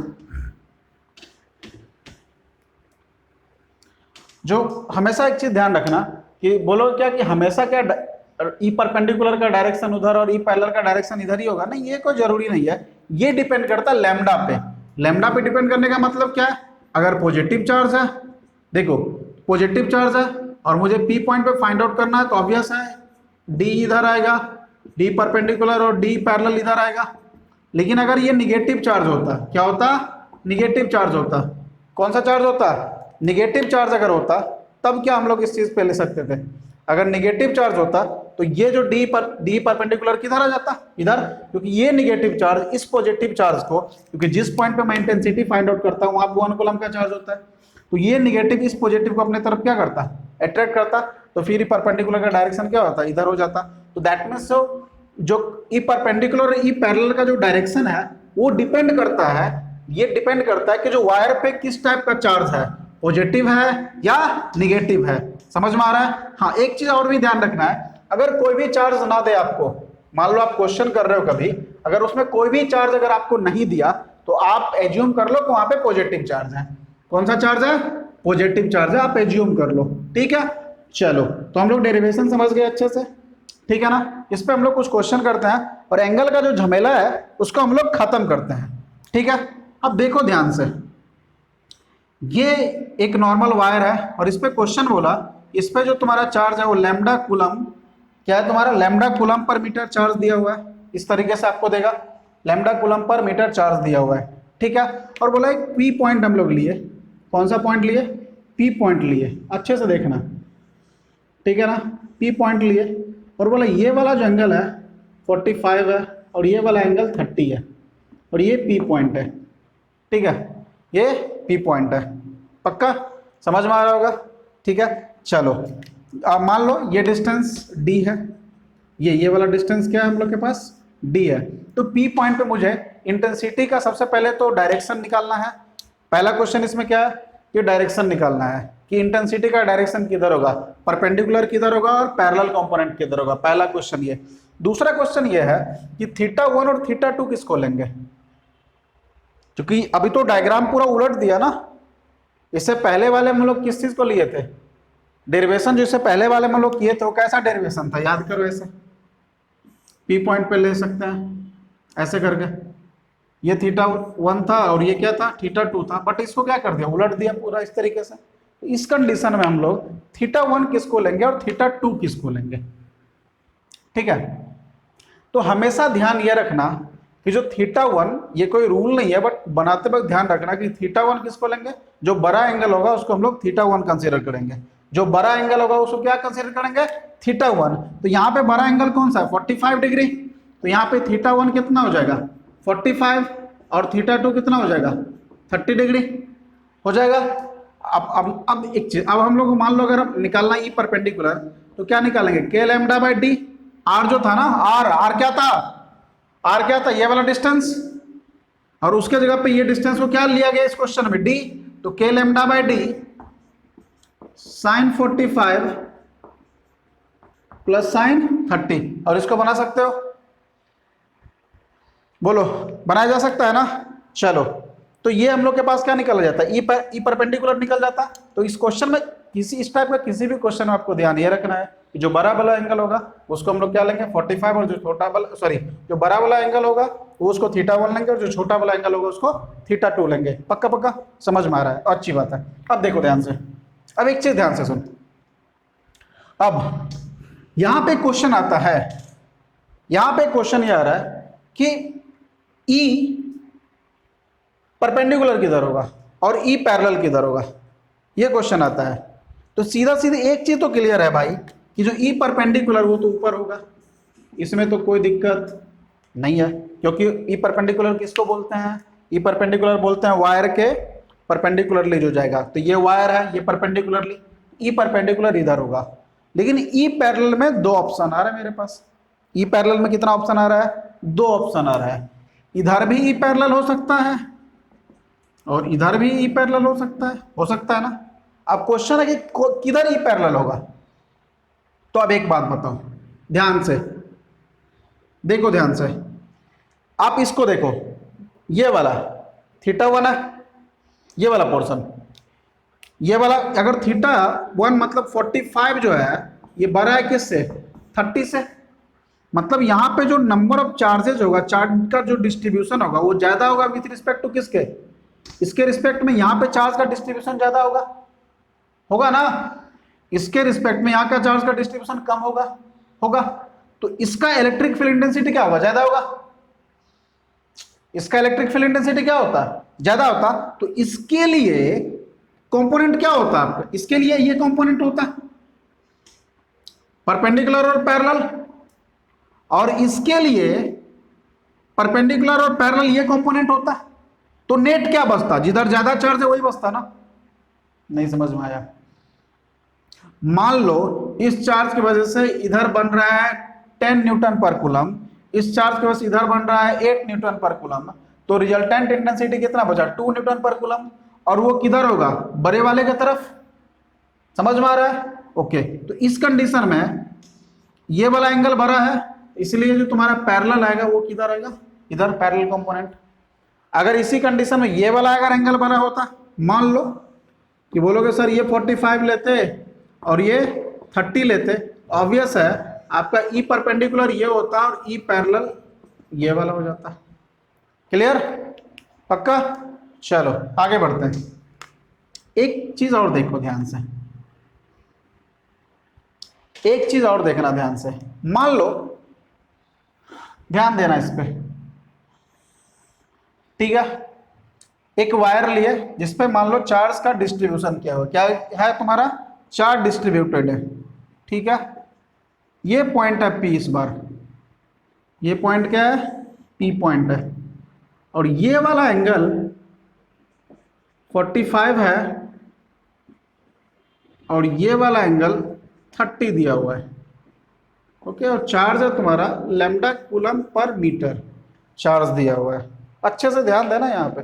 जो हमेशा एक चीज ध्यान रखना कि बोलो क्या कि हमेशा क्या ई परपेंडिकुलर का डायरेक्शन उधर और ई पैरेलल का डायरेक्शन इधर ही होगा, नहीं, ये कोई जरूरी नहीं है। ये डिपेंड करता है लैम्डा पे। लैम्डा पे डिपेंड करने का मतलब क्या है, अगर पॉजिटिव चार्ज है, देखो पॉजिटिव चार्ज है और मुझे पी पॉइंट पे फाइंड आउट करना है, तो ऑब्वियस है डी इधर आएगा, डी परपेंडिकुलर और डी पैरेलल इधर आएगा। लेकिन अगर ये निगेटिव चार्ज होता, क्या होता, निगेटिव चार्ज होता, कौन सा चार्ज होता, निगेटिव चार्ज अगर होता तब क्या हम लोग इस चीज पे ले सकते थे, अगर निगेटिव चार्ज होता तो ये जो डी परपेंडिकुलर किधर आ जाता, इधर, क्योंकि ये निगेटिव चार्ज इस पॉजिटिव चार्ज को, क्योंकि जिस पॉइंट पे मैं इंटेंसिटी फाइंड आउट करता हूँ वहां 1 कूलम का चार्ज होता है, तो ये निगेटिव इस पॉजिटिव को अपने तरफ क्या करता, अट्रैक्ट करता, तो फिर परपेंडिकुलर का डायरेक्शन क्या होता, इधर हो जाता। तो दैट मीन्स जो ई परपेंडिकुलर और ई पैरेलल का जो डायरेक्शन है वो डिपेंड करता है, ये डिपेंड करता है कि जो वायर पे किस टाइप का चार्ज है, पॉजिटिव है या निगेटिव है, समझ में आ रहा है। हाँ, एक चीज और भी ध्यान रखना है, अगर कोई भी चार्ज ना दे आपको, मान लो आप क्वेश्चन कर रहे हो कभी, अगर उसमें कोई भी चार्ज अगर आपको नहीं दिया तो आप एज्यूम कर लो कि वहां पे पॉजिटिव चार्ज है। कौन सा चार्ज है, पॉजिटिव चार्ज है, आप एज्यूम कर लो, ठीक है। चलो, तो हम लोग डेरिवेशन समझ गए अच्छे से, ठीक है ना। इस पे हम लोग कुछ क्वेश्चन करते हैं और एंगल का जो झमेला है उसको हम लोग खत्म करते हैं, ठीक है। अब देखो ध्यान से, ये एक नॉर्मल वायर है और इस पे क्वेश्चन बोला, इस पे जो तुम्हारा चार्ज है वो लैम्डा कूलम, क्या है तुम्हारा, lambda coulomb per metre charge दिया हुआ है, इस तरीके से आपको देगा, lambda coulomb per metre charge दिया हुआ है, ठीक है। और बोला एक पी पॉइंट हम लोग लिए, कौन सा पॉइंट लिए, पी पॉइंट लिए, अच्छे से देखना, ठीक है ना, पी पॉइंट लिए, और बोला ये वाला जो एंगल है 45 है और ये वाला एंगल 30 है और ये पी पॉइंट है, ठीक है, ये पी पॉइंट है, पक्का समझ में आ रहा होगा, ठीक है। चलो अब मान लो ये डिस्टेंस डी है, ये वाला डिस्टेंस क्या है हम लोग के पास, डी है। तो पी पॉइंट पे मुझे इंटेंसिटी का सबसे पहले तो डायरेक्शन निकालना है। पहला क्वेश्चन इसमें क्या है, ये डायरेक्शन निकालना है कि इंटेंसिटी का डायरेक्शन किधर होगा, परपेंडिकुलर किधर होगा और पैरेलल कंपोनेंट किधर होगा, पहला क्वेश्चन ये। दूसरा क्वेश्चन ये है कि थीटा 1 और थीटा 2 किसको लेंगे, क्योंकि अभी तो डायग्राम पूरा उलट दिया ना, इससे पहले वाले हम लोग किस चीज को लिए थे, डेरिवेशन जो इससे पहले वाले हम लोग किए थे वो कैसा डेरिवेशन था, याद करो, ऐसे पी पॉइंट पे ले सकते हैं ऐसे करके, ये थीटा 1 था और ये क्या था, थीटा 2 था, बट इसको क्या कर दिया, उलट दिया पूरा इस तरीके से। तो इस कंडीशन में हम लोग थीटा 1 किसको लेंगे और थीटा 2 किसको लेंगे, ठीक है। तो हमेशा ध्यान ये रखना कि जो थीटा 1, ये कोई रूल नहीं है बट बनाते वक्त ध्यान रखना कि थीटा 1 किसको लेंगे, जो बड़ा एंगल होगा उसको हम लोग थीटा 1 कंसीडर करेंगे, जो बड़ा एंगल होगा उसको क्या कंसीडर करेंगे, थीटा 1। तो यहाँ पे बड़ा एंगल कौन सा है, 45 डिग्री, तो यहाँ पे थीटा 1 कितना हो जाएगा 45 और थीटा 2 कितना हो जाएगा 30 डिग्री हो जाएगा। अब एक चीज, अब हम लोग मान लो अगर निकालना ई परपेंडिकुलर तो क्या निकालेंगे, के लैम्डा बाई डी, आर जो था ना, आर क्या था, आर क्या था, ये वाला डिस्टेंस, और उसके जगह पे ये डिस्टेंस को क्या लिया गया इस क्वेश्चन में, डी। तो k lambda by d sine 45 plus sine 30, और इसको बना सकते हो, बोलो बनाया जा सकता है ना। चलो, तो ये हम लोग के पास क्या निकल जाता है, ई परपेंडिकुलर निकल जाता। तो इस क्वेश्चन में किसी इस टाइप का किसी भी क्वेश्चन में आपको ध्यान ये रखना है कि जो बड़ा वाला एंगल होगा उसको हम लोग क्या लेंगे 45, और जो छोटा वाला सॉरी जो बड़ा वाला एंगल होगा वो उसको θ1 लेंगे, और जो छोटा वाला एंगल होगा उसको θ2 लेंगे। पक्का पक्का समझ में आ रहा है, अच्छी बात है। अब देखो ध्यान से, अब एक चीज ध्यान से सुन, अब यहां पे क्वेश्चन आता है, यहां पे क्वेश्चन ये आ रहा है कि ई परपेंडिकुलर किधर होगा और ई पैरेलल किधर होगा, ये क्वेश्चन आता है। तो सीधा सीधे एक चीज तो क्लियर है भाई कि जो ई परपेंडिकुलर वो तो ऊपर होगा, इसमें तो कोई दिक्कत नहीं है, क्योंकि ई परपेंडिकुलर किसको बोलते हैं, ई परपेंडिकुलर बोलते हैं वायर के परपेंडिकुलरली जो जाएगा। तो ये वायर है, ये परपेंडिकुलरली, ई परपेंडिकुलर इधर होगा। लेकिन ई पैरेलल में दो ऑप्शन आ रहा है मेरे पास, ई पैरेलल में कितना ऑप्शन आ रहा है, दो ऑप्शन आ रहा है। इधर भी ई पैरेलल हो सकता है और इधर भी ई पैरेलल हो सकता है ना। अब क्वेश्चन है कि किधर ई पैरेलल होगा। तो अब एक बात बताओ ध्यान से, देखो ध्यान से, आप इसको देखो, ये वाला θ1 है, ये वाला पोर्शन, ये वाला अगर θ1 मतलब 45 जो है ये बड़ा है किससे 30 से, मतलब यहाँ पे जो नंबर ऑफ चार्जेस होगा, चार्ज का जो डिस्ट्रीब्यूशन होगा वो ज्यादा होगा विथ रिस्पेक्ट टू किसके, इसके रिस्पेक्ट में यहाँ पे चार्ज का डिस्ट्रीब्यूशन ज्यादा होगा ना, इसके रिस्पेक्ट में यहाँ का चार्ज का डिस्ट्रीब्यूशन कम होगा। तो इसका इलेक्ट्रिक फील्ड इंटेंसिटी क्या होगा, ज्यादा होगा। इसका इलेक्ट्रिक फील्ड इंटेंसिटी क्या होता, ज्यादा होता। तो इसके लिए कंपोनेंट क्या होता है आपका, इसके लिए ये कंपोनेंट होता है परपेंडिकुलर और पैरेलल, और इसके लिए परपेंडिकुलर और पैरेलल ये कंपोनेंट होता है। तो नेट क्या बचता, जिधर ज्यादा चार्ज है वही बचता ना। नहीं समझ में आया। मान लो इस चार्ज की वजह से इधर बन रहा है 10 न्यूटन पर कूलम, इस चार्ज की वजह से इधर बन रहा है 8 न्यूटन पर कूलम, तो रिजल्टेंट इंटेंसिटी कितना बचा 2 न्यूटन पर कूलम, और वो किधर होगा बड़े वाले की तरफ। समझ में आ रहा है, ओके। तो इस कंडीशन में ये वाला एंगल बड़ा है, इसलिए जो तुम्हारा पैरेलल आएगा वो किधर आएगा, इधर पैरेलल कंपोनेंट। अगर इसी कंडीशन में ये वाला अगर एंगल बड़ा होता, मान लो कि बोलोगे सर ये 45 लेते और ये 30 लेते, ऑब्वियस है आपका ई परपेंडिकुलर ये होता और ई पैरेलल ये वाला हो जाता। क्लियर, पक्का। चलो आगे बढ़ते हैं। एक चीज और देखो ध्यान से, एक चीज और देखना ध्यान से। मान लो, ध्यान देना इस पे, ठीक है, एक वायर लिए जिसपे मान लो चार्ज का डिस्ट्रीब्यूशन क्या हो, क्या है तुम्हारा चार्ज डिस्ट्रीब्यूटेड है, ठीक है। ये पॉइंट है पी, इस बार ये पॉइंट क्या है पी पॉइंट है, और ये वाला एंगल 45 है और ये वाला एंगल 30 दिया हुआ है, ओके। और चार्ज है तुम्हारा lambda coulomb per metre, charge दिया हुआ है। अच्छे से ध्यान देना, यहाँ पे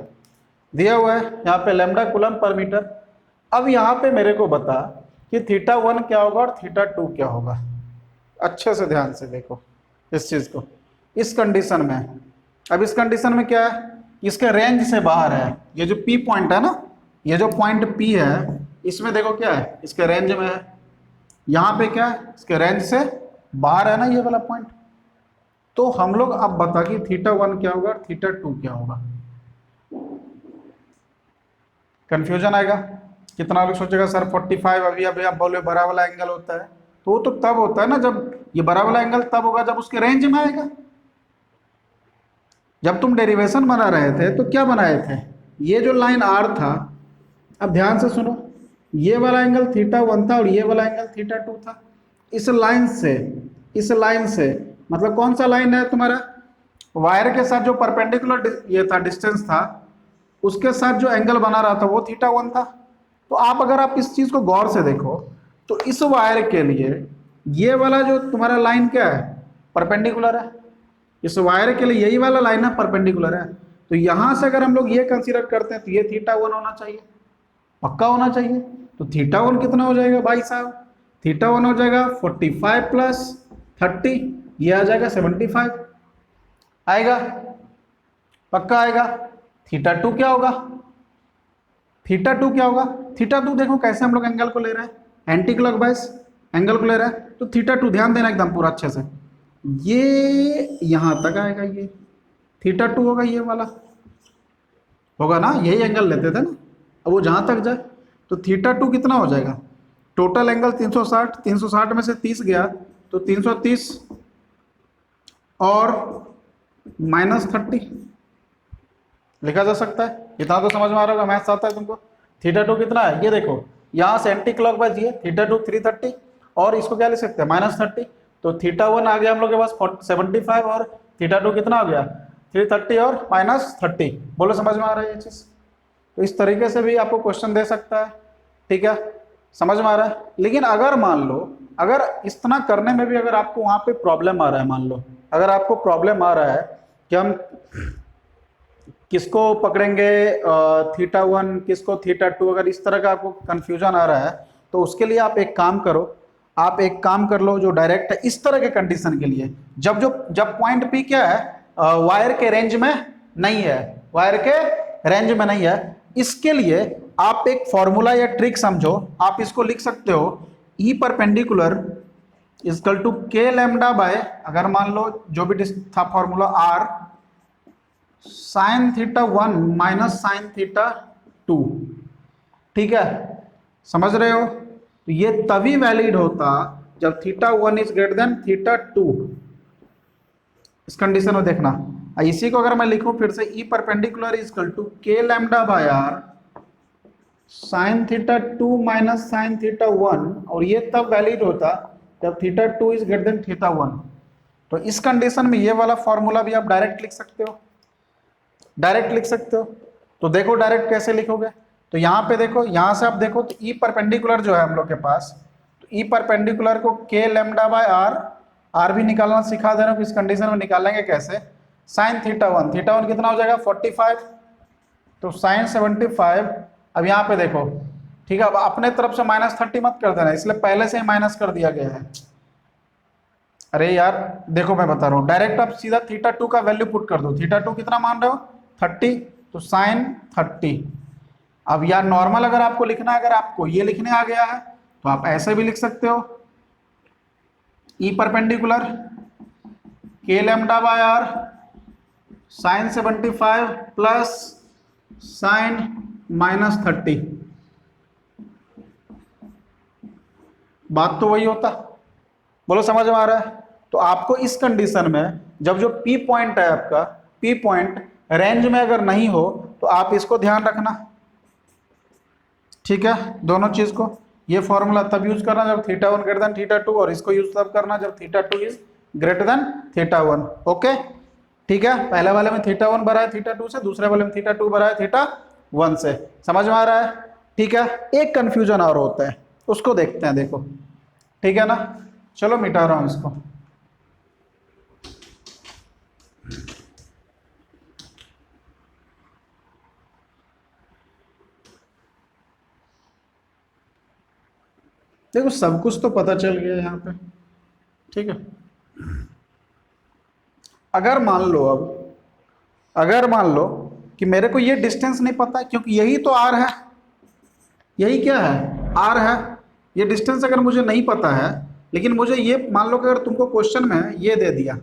दिया हुआ है, यहाँ पे लैम्डा कूलम पर मीटर। अब यहाँ पे मेरे को बता कि θ1 क्या होगा और θ2 क्या होगा। अच्छे से ध्यान से देखो इस चीज को, इस कंडीशन में। अब इस कंडीशन में क्या है, इसके रेंज से बाहर है, ये जो P पॉइंट है ना, ये जो पॉइंट P है इसमें देखो क्या है, इसके रेंज में है। यहाँ पे क्या है, इसके रेंज से बाहर है ना ये वाला पॉइंट। तो हम लोग अब बता कि θ1 क्या होगा और θ2 क्या होगा। कंफ्यूजन आएगा, कितना लोग सोचेगा सर 45 अभी आप बोले बड़ा वाला एंगल होता है, तो वो तो तब होता है ना जब ये बड़ा वाला एंगल तब होगा जब उसके रेंज में आएगा। जब तुम डेरिवेशन बना रहे थे तो क्या बनाए थे, ये जो लाइन R था, अब ध्यान से सुनो, ये वाला एंगल θ1 था और ये वाला एंगल θ2 था। इस लाइन से मतलब कौन सा लाइन है तुम्हारा, वायर के साथ जो परपेंडिकुलर ये था डिस्टेंस था, उसके साथ जो एंगल बना रहा था वो θ1 था। तो अगर आप इस चीज को गौर से देखो तो इस वायर के लिए ये वाला जो तुम्हारा लाइन क्या है परपेंडिकुलर है, इस वायर के लिए यही वाला लाइन है परपेंडिकुलर है, तो यहां से अगर हम लोग ये कंसीडर करते हैं तो ये θ1 होना चाहिए, पक्का होना चाहिए। तो θ1 कितना हो जाएगा भाई साहब, θ1 हो जाएगा 45 प्लस 30, ये आ जाएगा 75 आएगा, पक्का आएगा। θ2 क्या होगा, θ2 क्या होगा, θ2 देखो कैसे हम लोग एंगल को ले रहे हैं, एंटी क्लॉकवाइज एंगल को ले रहे हैं, तो θ2 ध्यान देना एकदम पूरा अच्छे से, ये यहां तक आएगा, ये θ2 होगा, ये वाला होगा ना, यही एंगल लेते थे ना, अब वो जहां तक जाए तो θ2 कितना हो जाएगा, टोटल एंगल 360, 360 में से 30 गया तो 330 और -30 लिखा जा सकता है। इतना तो समझ में आ रहा होगा, मैथ्स आता है तुमको। θ2 कितना है, ये देखो यहाँ से एंटी क्लॉकवाइज ये θ2 330 और इसको क्या लिख सकते हैं -30, तो θ1 आ गया हम लोग के पास 75 और θ2 कितना हो गया 330 और -30। बोलो समझ में आ रहा है ये चीज। तो इस तरीके से भी आपको क्वेश्चन दे सकता है, ठीक है, समझ में आ रहा है। लेकिन अगर मान लो अगर इतना करने में भी अगर आपको वहां पे प्रॉब्लम आ रहा है, मान लो अगर आपको प्रॉब्लम आ रहा है कि हम किसको पकड़ेंगे θ1 किसको θ2, अगर इस तरह का आपको कंफ्यूजन आ रहा है तो उसके लिए आप एक काम करो, आप एक काम कर लो जो डायरेक्ट है इस तरह के कंडीशन के लिए, जब पॉइंट पी क्या है वायर के रेंज में नहीं है, वायर के रेंज में नहीं है, इसके लिए आप एक फॉर्मूला या ट्रिक समझो, आप इसको लिख सकते हो ई परपेंडिकुलर इक्वल टू के लैम्डा बाय, अगर मान लो जो भी था formula R sine θ1 minus sine θ2, ठीक है, समझ रहे हो। तो ये तभी वैलिड होता जब θ1 इज ग्रेटर देन θ2, इस कंडीशन में देखना। इसी को अगर मैं लिखूं फिर से ई परपेंडिकुलर इक्वल टू के lambda by are sine θ2 minus sine θ1, और ये तब वैलिड होता जब θ2 इज ग्रेटर देन θ1। तो इस कंडीशन में ये वाला फॉर्मूला भी आप डायरेक्ट लिख सकते हो, डायरेक्ट लिख सकते हो। तो देखो डायरेक्ट कैसे लिखोगे, तो यहाँ पे देखो, यहाँ से आप देखो तो ई परपेंडिकुलर जो है हम लोग के पास, तो ई परपेंडिकुलर को के लैम्डा बाय आर भी निकालना सिखा दे रहा हूँ, इस कंडीशन में निकालेंगे कैसे, साइन θ1 कितना हो जाएगा 45, तो साइन 75। अब यहाँ पे देखो, ठीक है, अब अपने तरफ से -30 मत कर देना, इसलिए पहले से ही माइनस कर दिया गया है। अरे यार देखो मैं बता रहा हूँ, डायरेक्ट आप सीधा θ2 का वैल्यू पुट कर दो, θ2 कितना मान रहे हो 30, तो साइन 30। अब यार नॉर्मल अगर आपको लिखना है, अगर आपको ये लिखने आ गया है तो आप ऐसे भी लिख सकते हो, E perpendicular k lambda by are sine 75 plus sine -30, बात तो वही होता। बोलो समझ में आ रहा है। तो आपको इस कंडीशन में जब जो पी पॉइंट है आपका, पी पॉइंट रेंज में अगर नहीं हो तो आप इसको ध्यान रखना, ठीक है, दोनों चीज को। ये फॉर्मूला तब यूज करना जब θ1 ग्रेटर देन θ2, और इसको यूज तब करना जब θ2 इज ग्रेटर देन θ1। ओके, ठीक है, पहले वाले में θ1 भरा है θ2 से, दूसरे वाले में θ2 भरा है θ1 से, समझ में आ रहा है। ठीक है, एक कंफ्यूजन और होता है, उसको देखते हैं, देखो ठीक है ना, चलो मिटा रहा हूं इसको। देखो सब कुछ तो पता चल गया यहाँ पे, ठीक है। अगर मान लो, अब अगर मान लो कि मेरे को ये डिस्टेंस नहीं पता, क्योंकि यही तो आर है, यही क्या है आर है, ये डिस्टेंस अगर मुझे नहीं पता है, लेकिन मुझे ये मान लो कि अगर तुमको क्वेश्चन में ये दे दिया,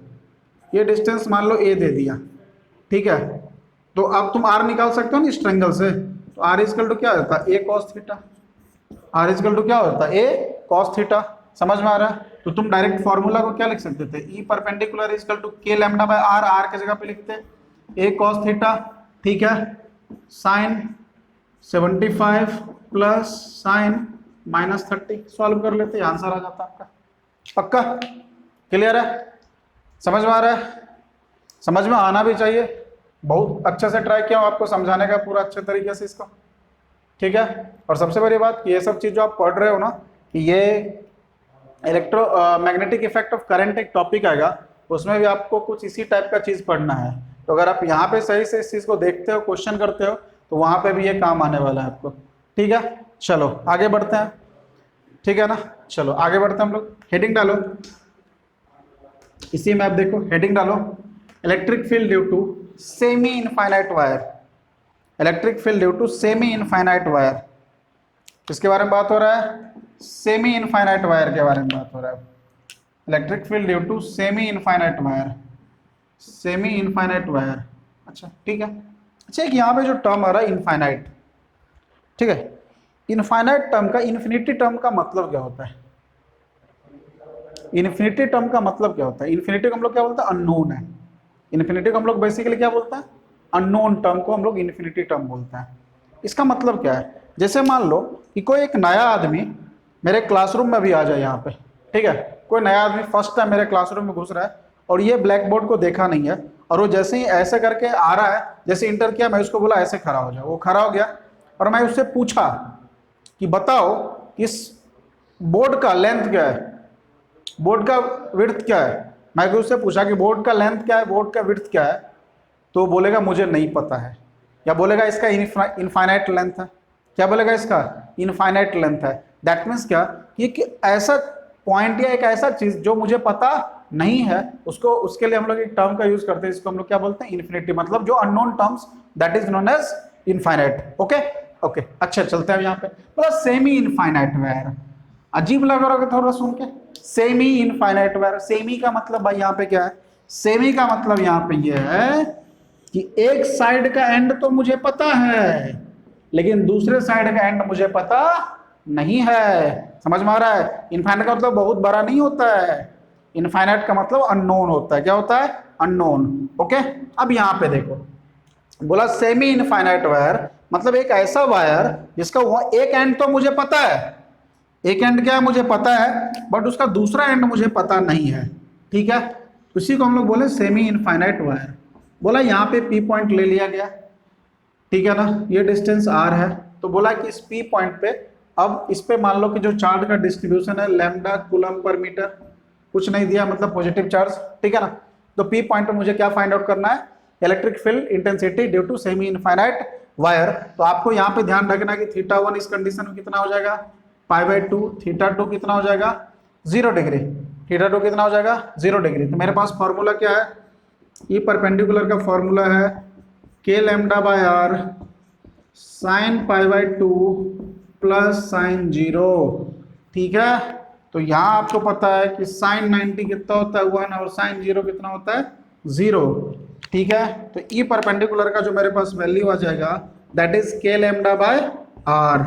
ये डिस्टेंस मान लो ए दे दिया, ठीक है, तो अब तुम आर निकाल सकते हो ना इस ट्रायंगल से, तो आर इजकल टू क्या होता है A cos theta, R equal to क्या होता है ए कॉस थीटा, समझ में आ रहा है। तो तुम डायरेक्ट फॉर्मूला को क्या लिख सकते थे, ई परपेंडिकुलर इजकल टू के लैम्डा बाय आर, आर की जगह पे लिखते ए कॉस थीटा, ठीक है, साइन 75 प्लस साइन -30, सॉल्व कर लेते, आंसर आ जाता आपका। पक्का क्लियर है, समझ में आ रहा है, समझ में आना भी चाहिए, बहुत अच्छे से ट्राई किया हूं आपको समझाने का पूरा अच्छे तरीके से इसको, ठीक है। और सबसे बड़ी बात कि ये सब चीज जो आप पढ़ रहे हो ना, कि ये electro magnetic effect of current एक टॉपिक आएगा, उसमें भी आपको कुछ इसी टाइप का चीज पढ़ना है। तो अगर आप यहाँ पे सही से इस चीज को देखते हो, क्वेश्चन करते हो, तो वहां पे भी ये काम आने वाला है आपको। ठीक है, चलो आगे बढ़ते हैं। ठीक है ना, चलो आगे बढ़ते हैं हम लोग। हेडिंग डालो, इसी में आप देखो हेडिंग डालो, electric field due to semi infinite wire. Electric field due to semi infinite wire, किसके बारे में बात हो रहा है? सेमी इनफाइनाइट वायर के बारे में बात हो रहा है। Electric field due to semi infinite wire, semi infinite wire. अच्छा ठीक है। अच्छा, एक यहाँ पे जो टर्म आ रहा है इनफाइनाइट, ठीक है, इनफाइनाइट टर्म का, इन्फिनिटी टर्म का मतलब क्या होता है? इन्फिनिटी टर्म का मतलब क्या होता है? इन्फिनिटी को हम लोग क्या बोलते हैं? अननोन है। इन्फिनिटी को हम लोग बेसिकली क्या बोलते हैं? अननोन टर्म को हम लोग इन्फिनिटी टर्म बोलते हैं। इसका मतलब क्या है? जैसे मान लो कि कोई एक नया आदमी मेरे क्लासरूम में भी आ जाए यहाँ पे, ठीक है, कोई नया आदमी फर्स्ट टाइम मेरे क्लासरूम में घुस रहा है और ये ब्लैक बोर्ड को देखा नहीं है, और वो जैसे ही ऐसे करके आ रहा है, जैसे इंटर किया, मैं उसको बोला ऐसे खड़ा हो जाओ, वो खड़ा हो गया, और मैं उससे पूछा कि बताओ इस बोर्ड का लेंथ क्या है, बोर्ड का विड्थ क्या है, मैं उससे पूछा कि बोर्ड का लेंथ क्या है, बोर्ड का विड्थ क्या है, तो बोलेगा मुझे नहीं पता है, या बोलेगा इसका इनफाइनाइट लेंथ है। क्या बोलेगा? इसका इनफाइनाइट लेंथ है। दैट मीन्स क्या, कि एक ऐसा पॉइंट या एक ऐसा चीज जो मुझे पता नहीं है, उसको, उसके लिए हम लोग एक टर्म का यूज करते हैं, इसको हम लोग क्या बोलते हैं? इन्फिनिटी, मतलब जो unknown terms, that is known as infinite. Okay okay, अच्छा चलते हैं यहाँ पे। मतलब सेमी इनफाइनाइट वायर, अजीब लग रहा होगा थोड़ा सुन के, सेमी इनफाइनाइट वायर। सेमी का मतलब भाई यहाँ पे क्या है? सेमी का मतलब यहाँ पे ये है कि एक साइड का एंड तो मुझे पता है, लेकिन दूसरे साइड का एंड मुझे पता नहीं है। समझ में आ रहा है? इनफाइनाइट का मतलब बहुत बड़ा नहीं होता है, इनफाइनाइट का मतलब अननोन होता है। क्या होता है? अननोन। ओके, अब यहाँ पे देखो, बोला सेमी इनफाइनाइट वायर, मतलब एक ऐसा वायर जिसका एक एंड तो मुझे पता है, एक एंड क्या है मुझे पता है, बट उसका दूसरा एंड मुझे पता नहीं है। ठीक है, उसी को हम लोग बोले सेमी इनफाइनाइट वायर। बोला यहाँ पे पी पॉइंट ले लिया गया, ठीक है ना, ये डिस्टेंस आर है, तो बोला कि इस पी पॉइंट पे, अब इस पे मान लो कि जो चार्ज का डिस्ट्रीब्यूशन है लैम्डा कूलम पर मीटर, कुछ नहीं दिया, मतलब पॉजिटिव चार्ज, ठीक है ना। तो पी पॉइंट पे मुझे क्या फाइंड आउट करना है? Electric field intensity due to semi infinite wire. तो आपको यहाँ पे ध्यान रखना कि थीटा 1 इस कंडीशन में कितना हो जाएगा? π/2। थीटा 2 कितना हो जाएगा? 0 डिग्री। थीटा 2 कितना हो जाएगा? 0 डिग्री। तो मेरे पास फॉर्मूला क्या है? ई परपेंडिकुलर का फॉर्मूला है k lambda by are sine π/2 plus sine 0। ठीक है, तो यहाँ आपको पता है कि साइन 90 कितना होता है? 1, और साइन 0 कितना होता है? 0। ठीक है, तो ई परपेंडिकुलर का जो मेरे पास वैल्यू आ जाएगा, that is k lambda by r.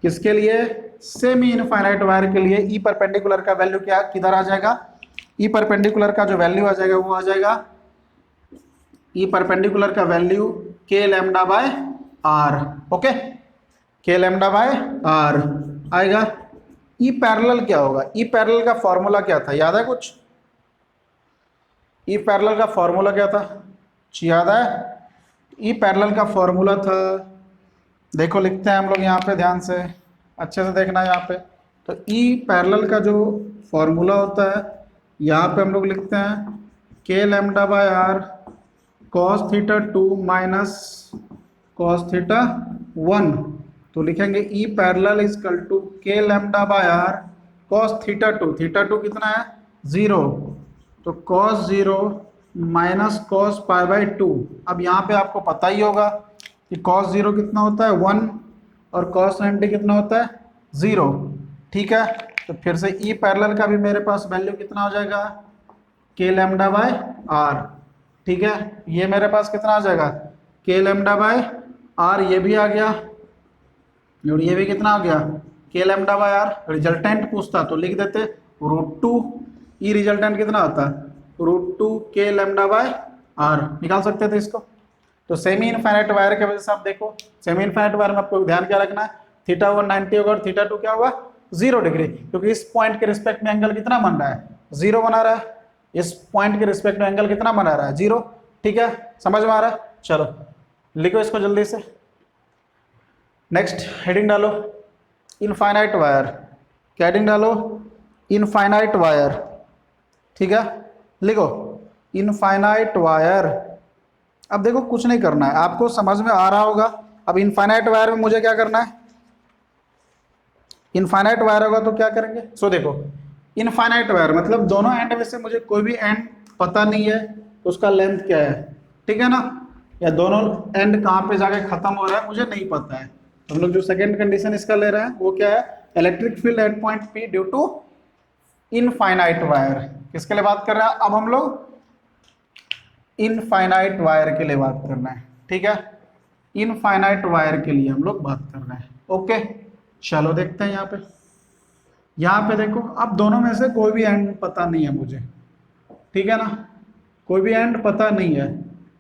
किसके लिए? सेमी इनफाइनाइट वायर के लिए ई परपेंडिकुलर का वैल्यू क्या किधर आ जाएगा? ई परपेंडिकुलर का जो वैल्यू आ जाएगा वो आ जाएगा, ई परपेंडिकुलर का value k lambda by R. Okay, k lambda by R आएगा। ई पैरेलल क्या होगा? ई पैरेलल का फॉर्मूला क्या था, याद है कुछ? ई पैरेलल का फॉर्मूला क्या था, याद है? ई पैरेलल का फॉर्मूला था, देखो लिखते हैं हम लोग यहाँ पे, ध्यान से अच्छे से देखना है यहाँ पे। तो ई पैरेलल का जो फॉर्मूला होता है, यहाँ पे हम लोग लिखते हैं k lambda by r cos theta 2 minus cos theta 1। तो लिखेंगे E parallel is equal to k lambda by r cos theta 2। Theta 2 कितना है? 0। तो कॉस 0 माइनस कॉस π/2। अब यहाँ पे आपको पता ही होगा कि कॉस 0 कितना होता है? 1, और कॉस 90 कितना होता है? 0। ठीक है, तो फिर से ई पैरेलल का भी मेरे पास वैल्यू कितना हो जाएगा? k lambda by r. ठीक है, ये मेरे पास कितना आ जाएगा? k लैम्डा बाय आर, ये भी आ गया, और ये भी कितना आ गया? k lambda by r. Resultant पूछता तो लिख देते √2, ई रिजल्टेंट कितना होता है? √2 k लैम्डा बाय आर, निकाल सकते थे इसको। तो सेमी इनफाइनाइट वायर के वजह से आप देखो, सेमी इनफाइनाइट वायर में आपको ध्यान क्या रखना है? थीटा 1 90 होगा, और थीटा 2 क्या होगा? 0 डिग्री, क्योंकि इस पॉइंट के रिस्पेक्ट में एंगल कितना बन रहा है? 0 बना रहा है। इस पॉइंट के रिस्पेक्ट में एंगल कितना बना रहा है? 0। ठीक है, समझ में आ रहा है? चलो लिखो इसको जल्दी से। नेक्स्ट हेडिंग डालो, इनफाइनाइट वायर। क्या हेडिंग डालो? Infinite wire. ठीक है, लिखो इनफाइनाइट वायर। अब देखो कुछ नहीं करना है, आपको समझ में आ रहा होगा। अब इनफाइनाइट वायर में मुझे क्या करना है, इनफाइनाइट वायर होगा तो क्या करेंगे। सो देखो इनफाइनाइट वायर मतलब दोनों एंड में से मुझे कोई भी एंड पता नहीं है तो उसका लेंथ क्या है, ठीक है ना, या दोनों एंड कहाँ पे जाके खत्म हो रहा है मुझे नहीं पता है। तो हम लोग जो सेकंड कंडीशन इसका ले रहे हैं वो क्या है, electric field at point P due to infinite wire. किसके लिए बात कर रहे हैं अब हम लोग, इनफाइनाइट वायर के लिए बात कर रहे हैं, ठीक है, इनफाइनाइट वायर के लिए हम लोग बात कर रहे हैं। ओके चलो देखते हैं यहाँ पे देखो अब दोनों में से कोई भी एंड पता नहीं है मुझे, ठीक है ना, कोई भी एंड पता नहीं है।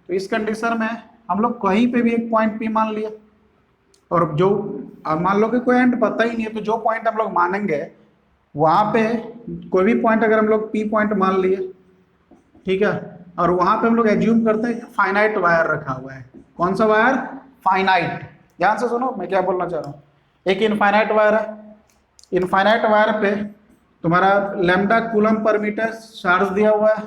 तो इस कंडीशन में हम लोग कहीं पे भी एक पॉइंट पी मान लिया, और जो अब मान लो कि कोई एंड पता ही नहीं है तो जो पॉइंट हम लोग मानेंगे वहाँ पे कोई भी पॉइंट अगर हम लोग पी पॉइंट मान लिए, ठीक है, और वहाँ पे हम लोग एज्यूम करते हैं फाइनाइट वायर रखा हुआ है। कौन सा वायर, फाइनाइट। ध्यान से सुनो मैं क्या बोलना चाह रहा हूँ। एक इनफाइनाइट वायर है, इनफाइनाइट वायर पे तुम्हारा lambda coulomb per metre charge दिया हुआ है,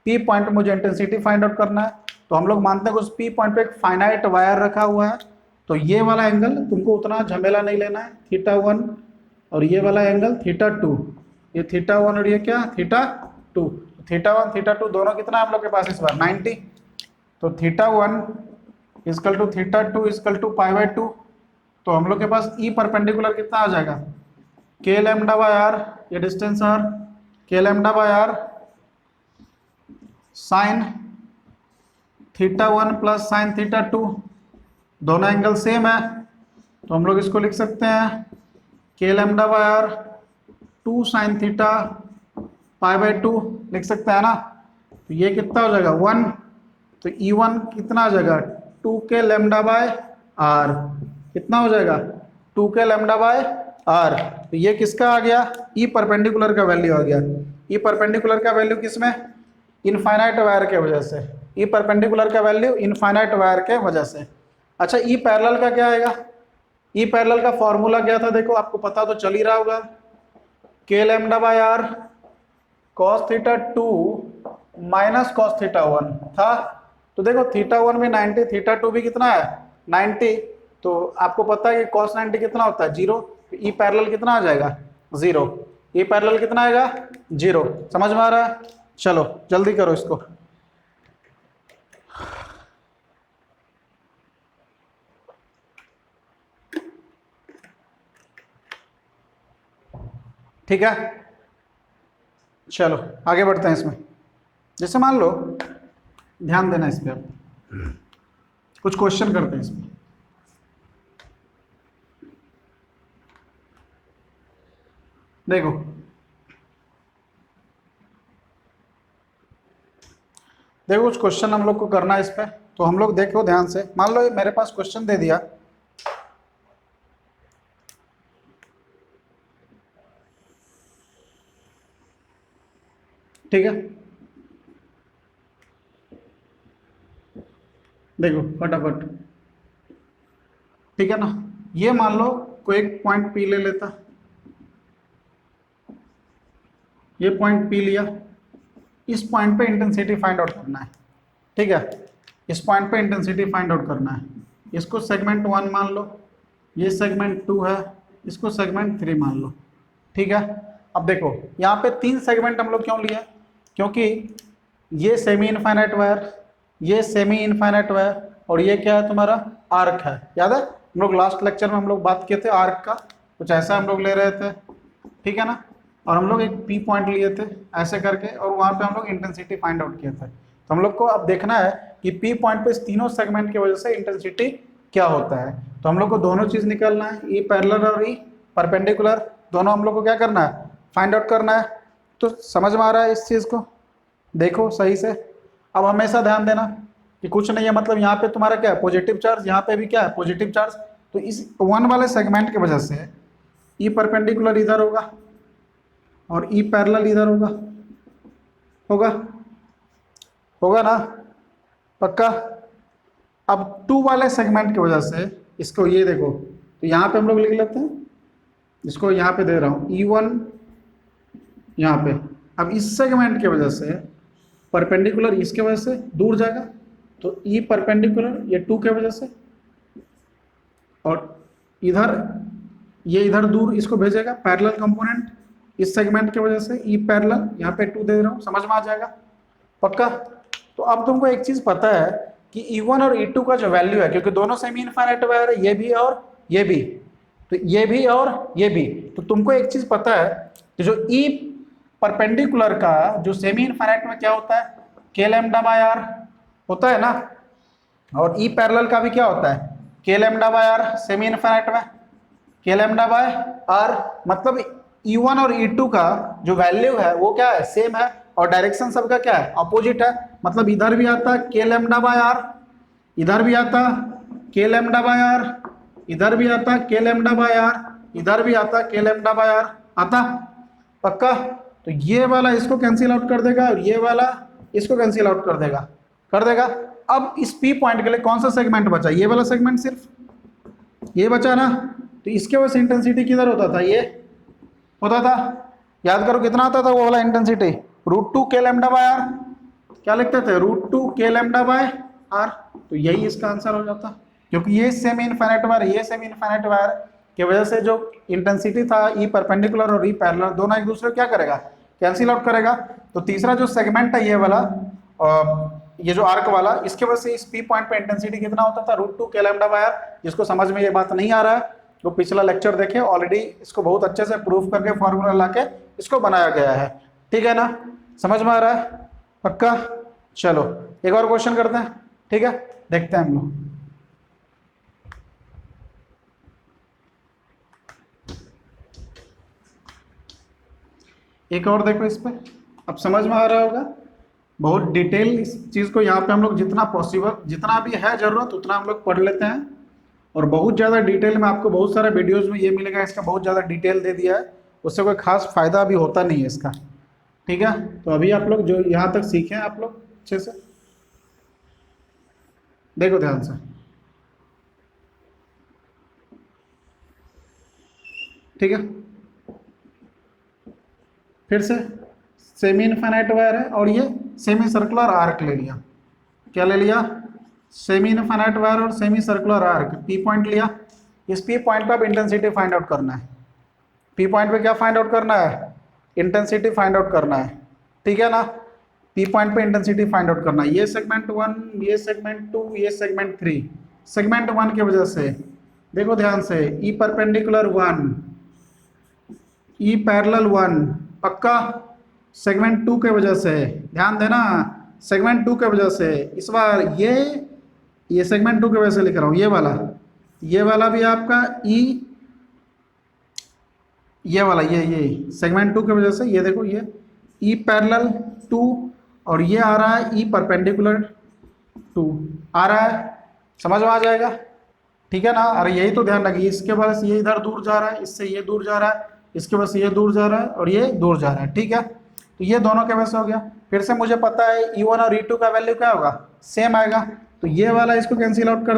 पी पॉइंट मुझे इंटेंसिटी फाइंड आउट करना है। तो हम लोग मानते हैं कि उस पी पॉइंट पे एक फाइनाइट वायर रखा हुआ है। तो ये वाला एंगल तुमको उतना झमेला नहीं लेना है, θ1, और ये वाला एंगल θ2, ये θ1 और ये क्या θ2, θ1 θ2 दोनों कितना है हम लोग के पास इस बार 90। तो θ1 इजकल टू θ2 इजकल टू π/2। तो हम लोग के पास ई परपेंडिकुलर कितना आ जाएगा, के लैम्डा बाय आर, ये distance R, K lambda by are sine θ1 plus sine θ2, दोनों एंगल सेम है तो हम लोग इसको लिख सकते हैं K lambda by R 2 sine theta π/2 लिख सकते हैं ना। तो ये कितना हो जाएगा 1, तो E1 कितना आ जाएगा 2 के लैम्डा बाय आर, कितना हो जाएगा 2 के लैम्डा बाय आर। तो ये किसका आ गया, ई परपेंडिकुलर का वैल्यू आ गया। ई परपेंडिकुलर का वैल्यू किसमें, इनफाइनाइट वायर के वजह से, ई परपेंडिकुलर का वैल्यू इनफाइनाइट वायर के वजह से। अच्छा ई पैरेलल का क्या आएगा, ई पैरेलल का फॉर्मूला क्या था देखो, आपको पता तो चल ही रहा होगा, K lambda by R cos θ2 minus cos θ1 था। तो देखो θ1 में 90, θ2 भी कितना है 90, तो आपको पता है कि cos 90 कितना होता है 0, तो ई पैरेलल कितना आ जाएगा 0, ई पैरेलल कितना आएगा 0। समझ में आ रहा है, चलो जल्दी करो इसको। ठीक है चलो आगे बढ़ते हैं इसमें। जैसे मान लो, ध्यान देना इस पे, अब कुछ क्वेश्चन करते हैं इसमें। देखो देखो कुछ क्वेश्चन हम लोग को करना है इस पे, तो हम लोग देखो ध्यान से। मान लो मेरे पास क्वेश्चन दे दिया, ठीक है, देखो फटाफट, ठीक है ना। ये मान लो कोई एक पॉइंट पी ले लेता, ये पॉइंट पी लिया, इस पॉइंट पे इंटेंसिटी फाइंड आउट करना है, ठीक है, इस पॉइंट पे इंटेंसिटी फाइंड आउट करना है। इसको सेगमेंट 1 मान लो, ये सेगमेंट 2 है, इसको सेगमेंट 3 मान लो, ठीक है। अब देखो यहाँ पे 3 सेगमेंट हम लोग क्यों लिए, क्योंकि ये सेमी इनफाइनाइट वायर, ये सेमी इनफाइनाइट वायर, और ये क्या है तुम्हारा आर्क है। याद है हम लोग लास्ट लेक्चर में हम लोग बात किए थे आर्क का, कुछ ऐसा हम लोग ले रहे थे, ठीक है ना, और हम लोग एक पी पॉइंट लिए थे ऐसे करके, और वहाँ पे हम लोग इंटेंसिटी फाइंड आउट किए थे। तो हम लोग को अब देखना है कि पी पॉइंट पे इस तीनों सेगमेंट की वजह से इंटेंसिटी क्या होता है। तो हम लोग को दोनों चीज़ निकालना है, ई पैरेलल और ई परपेंडिकुलर, दोनों हम लोग को क्या करना है फाइंड आउट करना है। तो समझ में आ रहा है इस चीज़ को, देखो सही से। अब हमेशा ध्यान देना कि कुछ नहीं है, मतलब यहाँ पे तुम्हारा क्या है पॉजिटिव चार्ज, यहाँ पे भी क्या है पॉजिटिव चार्ज। तो इस 1 वाले सेगमेंट की वजह से ई परपेंडिकुलर इधर होगा और ई पैरेलल इधर होगा, होगा होगा ना, पक्का। अब 2 वाले सेगमेंट की वजह से इसको ये देखो, तो यहाँ पे हम लोग लिख लेते हैं, इसको यहाँ पे दे रहा हूँ E1 यहाँ पे। अब इस सेगमेंट की वजह से परपेंडिकुलर इसके वजह से दूर जाएगा, तो ई परपेंडिकुलर ये 2 के वजह से, और इधर ये इधर दूर इसको भेजेगा पैरेलल कंपोनेंट इस सेगमेंट की वजह से, ई पैरेलल यहाँ पे 2 दे रहा हूँ, समझ में आ जाएगा पक्का। तो अब तुमको एक चीज पता है कि E1 और E2 का जो वैल्यू है, क्योंकि दोनों सेमी इनफाइनाइट वायर है, ये भी और ये भी, तो ये भी और ये भी, तो तुमको एक चीज पता है कि जो ई परपेंडिकुलर का जो सेमी इनफाइनाइट में क्या होता है, के लैम्डा बाय आर होता है ना, और ई पैरेलल का भी क्या होता है, के lambda by r semi infinite में, के लैम्डा बाय आर, मतलब E1 और E2 का जो वैल्यू है वो क्या है, सेम है, और डायरेक्शन सबका क्या है, अपोजिट है, मतलब इधर भी आता के लैम्डा बाय आर, इधर भी आता के लैम्डा बाय आर, इधर भी आता के लैम्डा बाय आर, इधर भी आता के लैम्डा बाय आर, आता पक्का। तो ये वाला इसको कैंसिल आउट कर देगा और ये वाला इसको कैंसिल आउट कर देगा, कर देगा। अब इस पी पॉइंट के लिए कौन सा सेगमेंट बचा, ये वाला सेगमेंट, सिर्फ ये बचा ना, तो इसके वजह से इंटेंसिटी किधर होता था, ये होता था, याद करो कितना आता था वो वाला इंटेंसिटी, √2 के लैम्डा बाय आर, क्या लिखते थे, √2 के लैम्डा बाय आर, तो यही इसका आंसर हो जाता, क्योंकि ये सेमी इनफाइनाइट वायर, ये सेमी इनफाइनाइट वायर की वजह से जो इंटेंसिटी था ई परपेंडिकुलर और ई पैरेलल दोनों एक दूसरे को क्या करेगा, कैंसिल आउट करेगा। तो तीसरा जो सेगमेंट है ये वाला, ये जो आर्क वाला, इसके वजह से इस पी पॉइंट पे इंटेंसिटी कितना होता था, √2 के लैम्डा बाय आर। जिसको समझ में ये बात नहीं आ रहा है वो पिछला लेक्चर देखे, ऑलरेडी इसको बहुत अच्छे से प्रूफ करके फॉर्मूला लाके इसको बनाया गया है, ठीक है ना, समझ में आ रहा है पक्का। चलो एक और क्वेश्चन करते हैं, ठीक है, देखते हैं हम लोग। एक और देखो इस पे, अब समझ में आ रहा होगा, बहुत डिटेल इस चीज़ को यहाँ पे हम लोग जितना पॉसिबल, जितना भी है ज़रूरत उतना हम लोग पढ़ लेते हैं, और बहुत ज़्यादा डिटेल में आपको बहुत सारे वीडियोस में ये मिलेगा, इसका बहुत ज़्यादा डिटेल दे दिया है, उससे कोई खास फायदा भी होता नहीं है इसका, ठीक है। तो अभी आप लोग जो यहाँ तक सीखे हैं आप लोग अच्छे से देखो ध्यान से, ठीक है। फिर से सेमी इनफाइनाइट वायर है और ये सेमी सर्कुलर आर्क ले लिया, क्या ले लिया, सेमी इनफाइनाइट वायर और semi circular arc, P point लिया, इस पी पॉइंट पे अब इंटेंसिटी फाइंड आउट करना है, पी पॉइंट पे क्या फाइंड आउट करना है, इंटेंसिटी फाइंड आउट करना है, ठीक है ना, पी पॉइंट पे इंटेंसिटी फाइंड आउट करना है। ये सेगमेंट 1, ये सेगमेंट 2, ये सेगमेंट 3, सेगमेंट 1 की वजह से देखो ध्यान से, ई परपेंडिकुलर 1, ई पैरेलल 1 पक्का, सेगमेंट 2 के वजह से ध्यान देना, सेगमेंट 2 के वजह से, इस बार ये सेगमेंट 2 की वजह से लिख रहा हूँ, ये वाला भी आपका ई, ये वाला ये सेगमेंट 2 की वजह से, ये देखो ये ई पैरेलल 2 और ये आ रहा है ई परपेंडिकुलर 2 आ रहा है, समझ में आ जाएगा, ठीक है ना। अरे यही तो ध्यान रखिए, इसके वजह से ये इधर दूर जा रहा है, इससे ये दूर जा रहा है, इसके वजह से ये दूर जा रहा है और ये दूर जा रहा है, ठीक है। तो ये दोनों के वजह से हो गया। फिर से मुझे पता है E1 और E2 का वैल्यू क्या होगा, सेम आएगा, तो ये वाला इसको कैंसिल आउट कर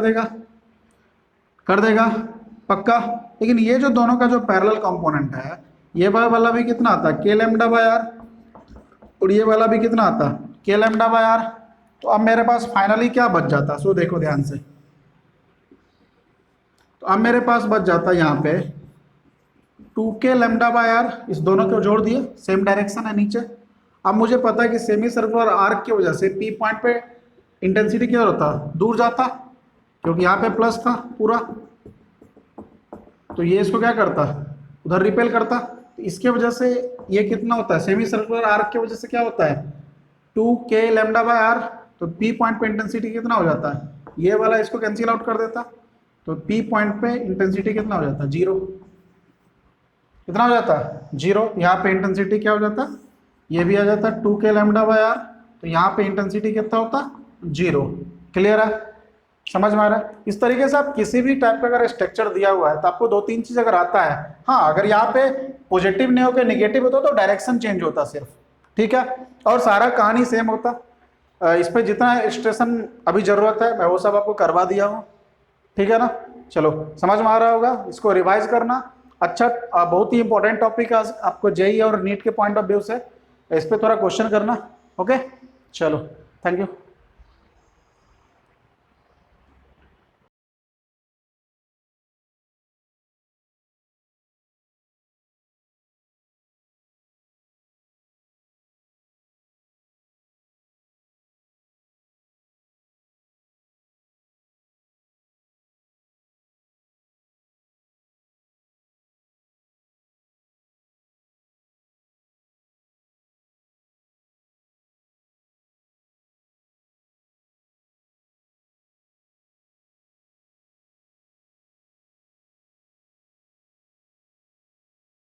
देगा पक्का। लेकिन ये जो दोनों का जो पैरेलल कंपोनेंट है, ये वाला भी कितना आता है, के लैम्डा बाय आर, और ये वाला भी कितना आता है, के लैम्डा बाय आर। तो अब मेरे पास फाइनली क्या बच जाता, सो देखो ध्यान से, तो अब मेरे पास बच जाता है यहाँ पे 2k लैम्डा बाय आर, इस दोनों को जोड़ दिए, सेम डायरेक्शन है नीचे। अब मुझे पता है कि सेमी सर्कुलर आर्क की वजह से पी पॉइंट पे इंटेंसिटी क्या होता, दूर जाता, क्योंकि यहाँ पे प्लस था पूरा, तो ये इसको क्या करता, उधर रिपेल करता, तो इसके वजह से ये कितना होता है, सेमी सर्कुलर आर्क की वजह से क्या होता है 2k लैम्डा बाय आर, तो पी पॉइंट पे इंटेंसिटी कितना हो जाता है, ये वाला इसको कैंसिल आउट कर देता, तो पी पॉइंट पे इंटेंसिटी कितना हो जाता है, 0, कितना हो जाता है 0। यहाँ पे इंटेंसिटी क्या हो जाता, ये भी आ जाता 2k लैम्डा बाय आर, तो यहाँ पे इंटेंसिटी कितना होता 0। क्लियर है, समझ में आ रहा है। इस तरीके से आप किसी भी टाइप का अगर स्ट्रक्चर दिया हुआ है तो आपको 2-3 चीज अगर आता है, हाँ अगर यहाँ पे पॉजिटिव नहीं होकर निगेटिव होता तो डायरेक्शन चेंज होता सिर्फ, ठीक है, और सारा कहानी सेम होता। इस पर जितना इलस्ट्रेशन अभी जरूरत है मैं वो सब आपको करवा दिया हूँ, ठीक है ना। चलो समझ में आ रहा होगा, इसको रिवाइज करना, अच्छा बहुत ही इंपॉर्टेंट टॉपिक है आपको जेईई और नीट के पॉइंट ऑफ व्यू से, इस पर थोड़ा क्वेश्चन करना, ओके। चलो, थैंक यू।